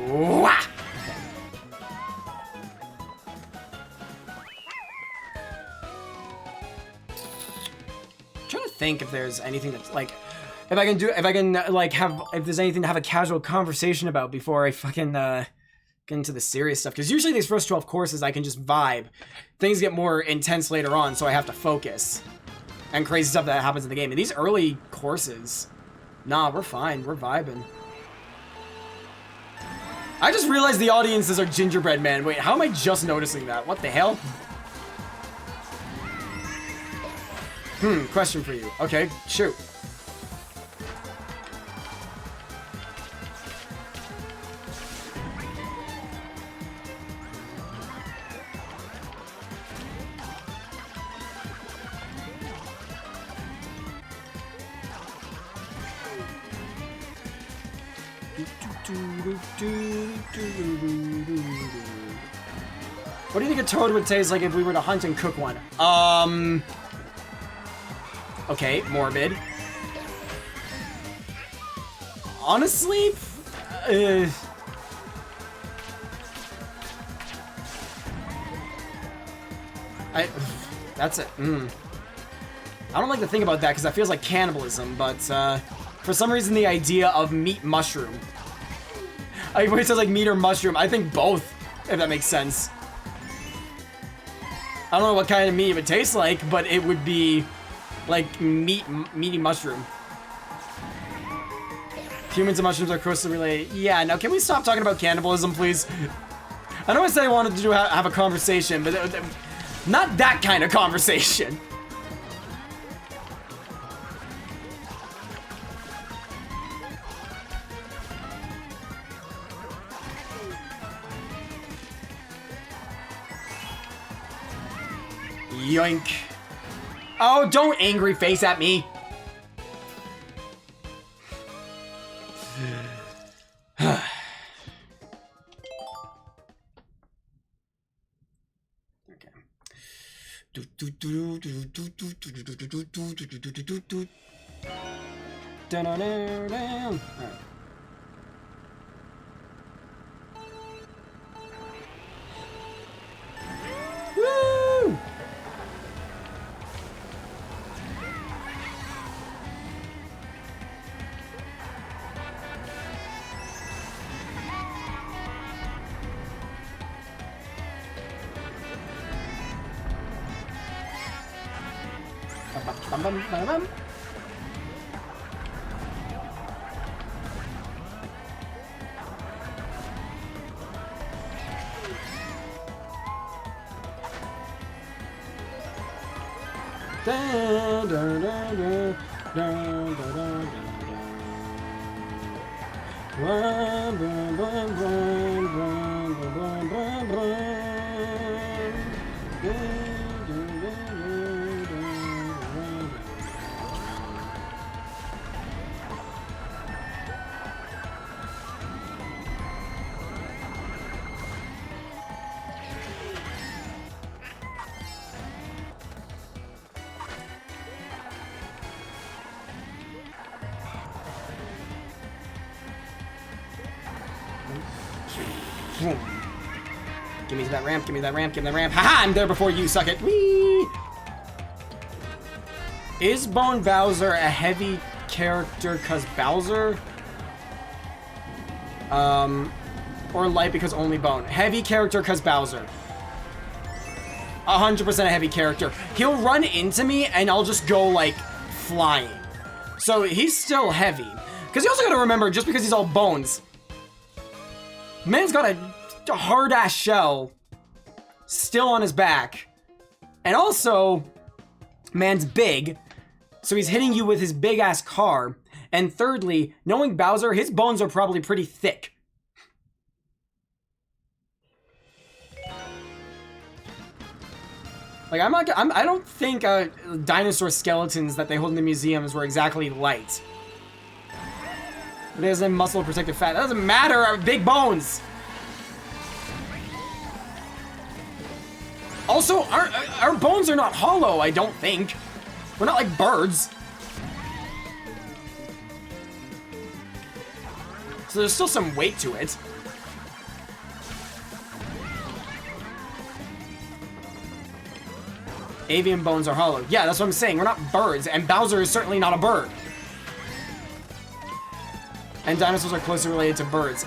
Wah! I'm trying to think if there's anything that's like, if I can like if there's anything to have a casual conversation about before I fucking get into the serious stuff. Because usually these first 12 courses I can just vibe. Things get more intense later on, so I have to focus. And crazy stuff that happens in the game. And these early courses, nah, we're fine. We're vibing. I just realized the audiences are gingerbread man. Wait, how am I just noticing that? What the hell? Question for you. Okay, shoot. What do you think a toad would taste like if we were to hunt and cook one? Okay, morbid. Honestly, that's it. I don't like to think about that because that feels like cannibalism, but for some reason the idea of meat mushroom. Like when it says like meat or mushroom, I think both, if that makes sense. I don't know what kind of meat it would taste like, but it would be like meaty mushroom. Humans and mushrooms are closely related. Yeah, now can we stop talking about cannibalism, please? I know I said I wanted to have a conversation, but not that kind of conversation. Yoink. Oh, don't angry face at me. Okay. Woo! Bum, bum, bum, bum. Da, da, da, da, da, da, da, da. Brum, brum, brum, brum, brum, brum, brum, brum. Give me that ramp, give me that ramp, give me that ramp. Haha, I'm there before you, suck it. Whee! Is Bone Bowser a heavy character cause Bowser? Or light because only Bone? Heavy character cause Bowser. 100% a heavy character. He'll run into me and I'll just go like flying. So he's still heavy. Cause you also gotta remember, just because he's all bones, man's got a hard-ass shell still on his back. And also, man's big, so he's hitting you with his big-ass car. And thirdly, knowing Bowser, his bones are probably pretty thick. Like, I don't think dinosaur skeletons that they hold in the museums were exactly light. But it has a muscle protective fat. That doesn't matter, big bones! Also, our bones are not hollow, I don't think. We're not like birds. So there's still some weight to it. Avian bones are hollow. Yeah, that's what I'm saying. We're not birds, and Bowser is certainly not a bird. and dinosaurs are closely related to birds.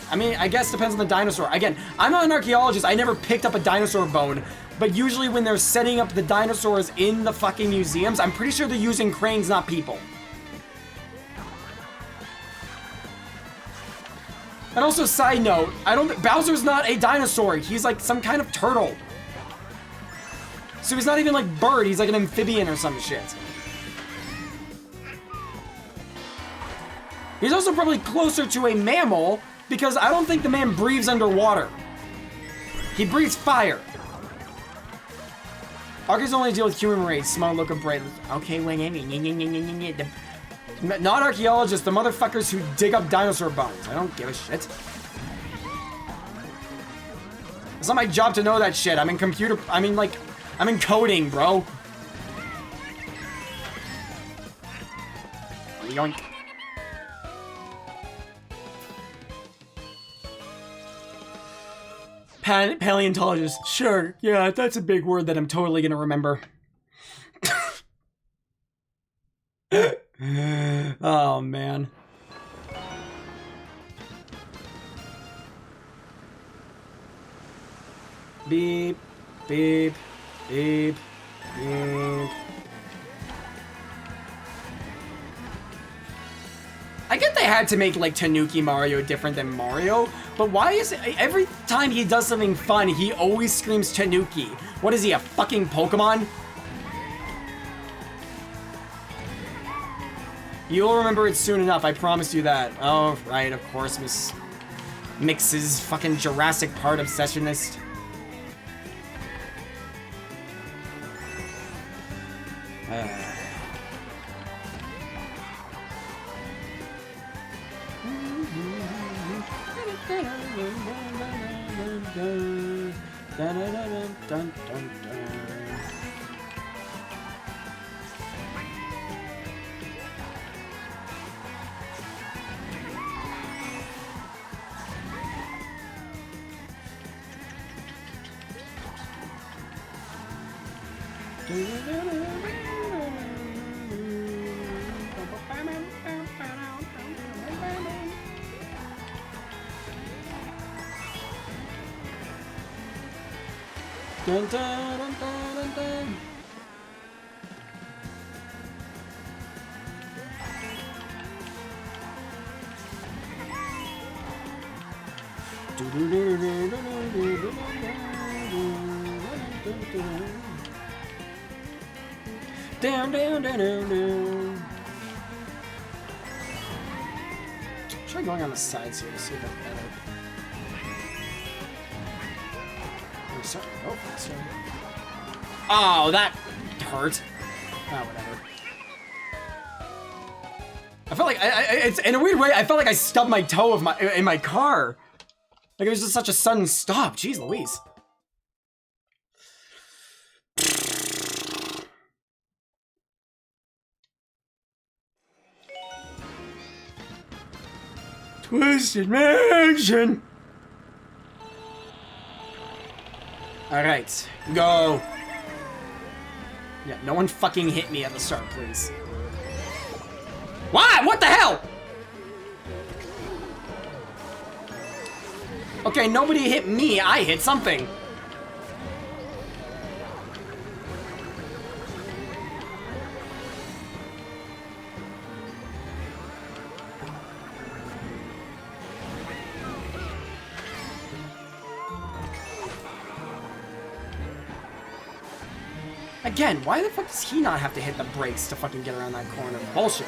I mean, I guess depends on the dinosaur. Again, I'm not an archaeologist. I never picked up a dinosaur bone. But usually when they're setting up the dinosaurs in the fucking museums, I'm pretty sure they're using cranes, not people. And also, side note, Bowser's not a dinosaur. He's like some kind of turtle. So he's not even like bird. He's like an amphibian or some shit. He's also probably closer to a mammal because I don't think the man breathes underwater. He breathes fire. Archaeologists only deal with human race. Small look of bright. Okay, not archaeologists, the motherfuckers who dig up dinosaur bones. I don't give a shit. It's not my job to know that shit. I'm in I'm in coding, bro. Yoink. Paleontologist. Sure. Yeah, that's a big word that I'm totally gonna remember. Oh, man. Beep, beep, beep, beep. I get they had to make, like, Tanuki Mario different than Mario, but why is it every time he does something fun, he always screams Tanuki? What is he, a fucking Pokemon? You'll remember it soon enough, I promise you that. Oh, right, of course, Miss Mix's fucking Jurassic Park obsessionist. Dun, dun, dun, dun, dun. Down, down, down, down, down. Try going on the sides here to see if that's better. Sorry, go faster. Oh, that hurt. Oh, whatever. I felt like it's in a weird way. I felt like I stubbed my toe in my car. Like it was just such a sudden stop. Jeez Louise. Twisted Mansion. Alright, go! Yeah, no one fucking hit me at the start, please. Why? What the hell? Okay, nobody hit me, I hit something. Again, why the fuck does he not have to hit the brakes to fucking get around that corner? Bullshit.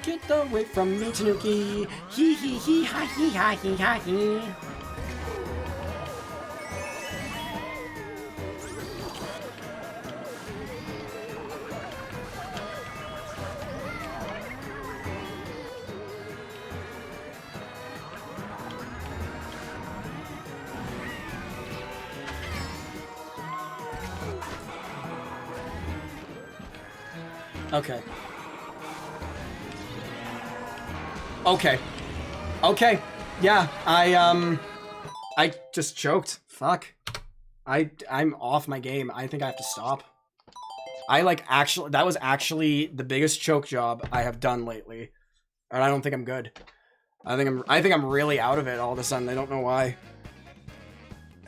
Get away from me, Tanuki. Hee hee hee ha hee ha hee ha hee. Okay. Okay. Okay. Yeah, I just choked. Fuck. I'm off my game. I think I have to stop. That was actually the biggest choke job I have done lately. And I don't think I'm good. I think I'm really out of it all of a sudden. I don't know why.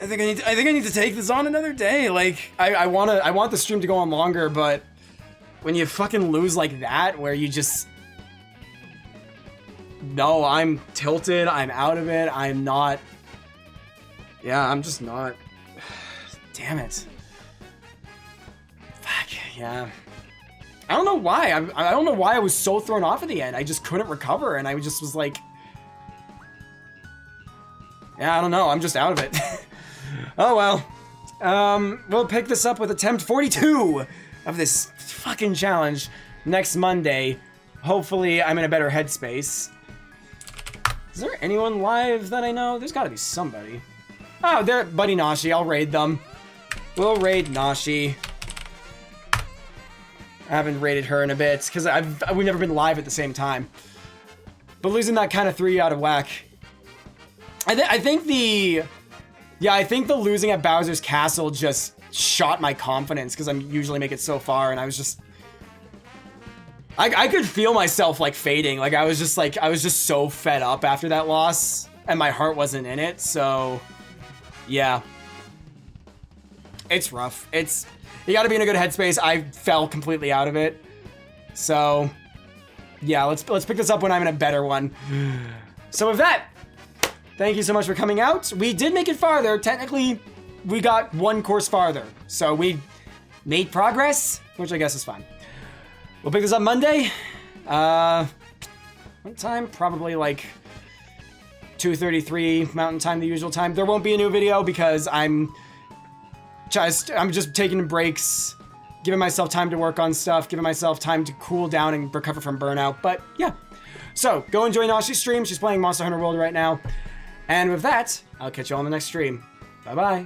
I think I need to take this on another day. Like, I want the stream to go on longer, but when you fucking lose like that, where you just... No, I'm tilted. I'm out of it. I'm not... Yeah, I'm just not... Damn it. Fuck, yeah. I don't know why. I don't know why I was so thrown off at the end. I just couldn't recover, and I just was like... Yeah, I don't know. I'm just out of it. Oh, well. We'll pick this up with attempt 42 of this fucking challenge next Monday. Hopefully, I'm in a better headspace. Is there anyone live that I know? There's gotta be somebody. Oh, they're Buddy Nashi. I'll raid them. We'll raid Nashi. I haven't raided her in a bit, because we've never been live at the same time. But losing that kind of threw you out of whack. I think the losing at Bowser's Castle just shot my confidence, because I usually make it so far, and I was just... I could feel myself, like, fading. Like, I was just so fed up after that loss, and my heart wasn't in it, so... Yeah. It's rough. You gotta be in a good headspace. I fell completely out of it. So... Yeah, let's pick this up when I'm in a better one. So with that... Thank you so much for coming out. We did make it farther. Technically, we got one course farther. So we made progress, which I guess is fine. We'll pick this up Monday. What time? Probably like 2:33 Mountain Time, the usual time. There won't be a new video because I'm just taking breaks, giving myself time to work on stuff, giving myself time to cool down and recover from burnout. But yeah. So go enjoy Nashi's stream. She's playing Monster Hunter World right now. And with that, I'll catch you all on the next stream. Bye-bye.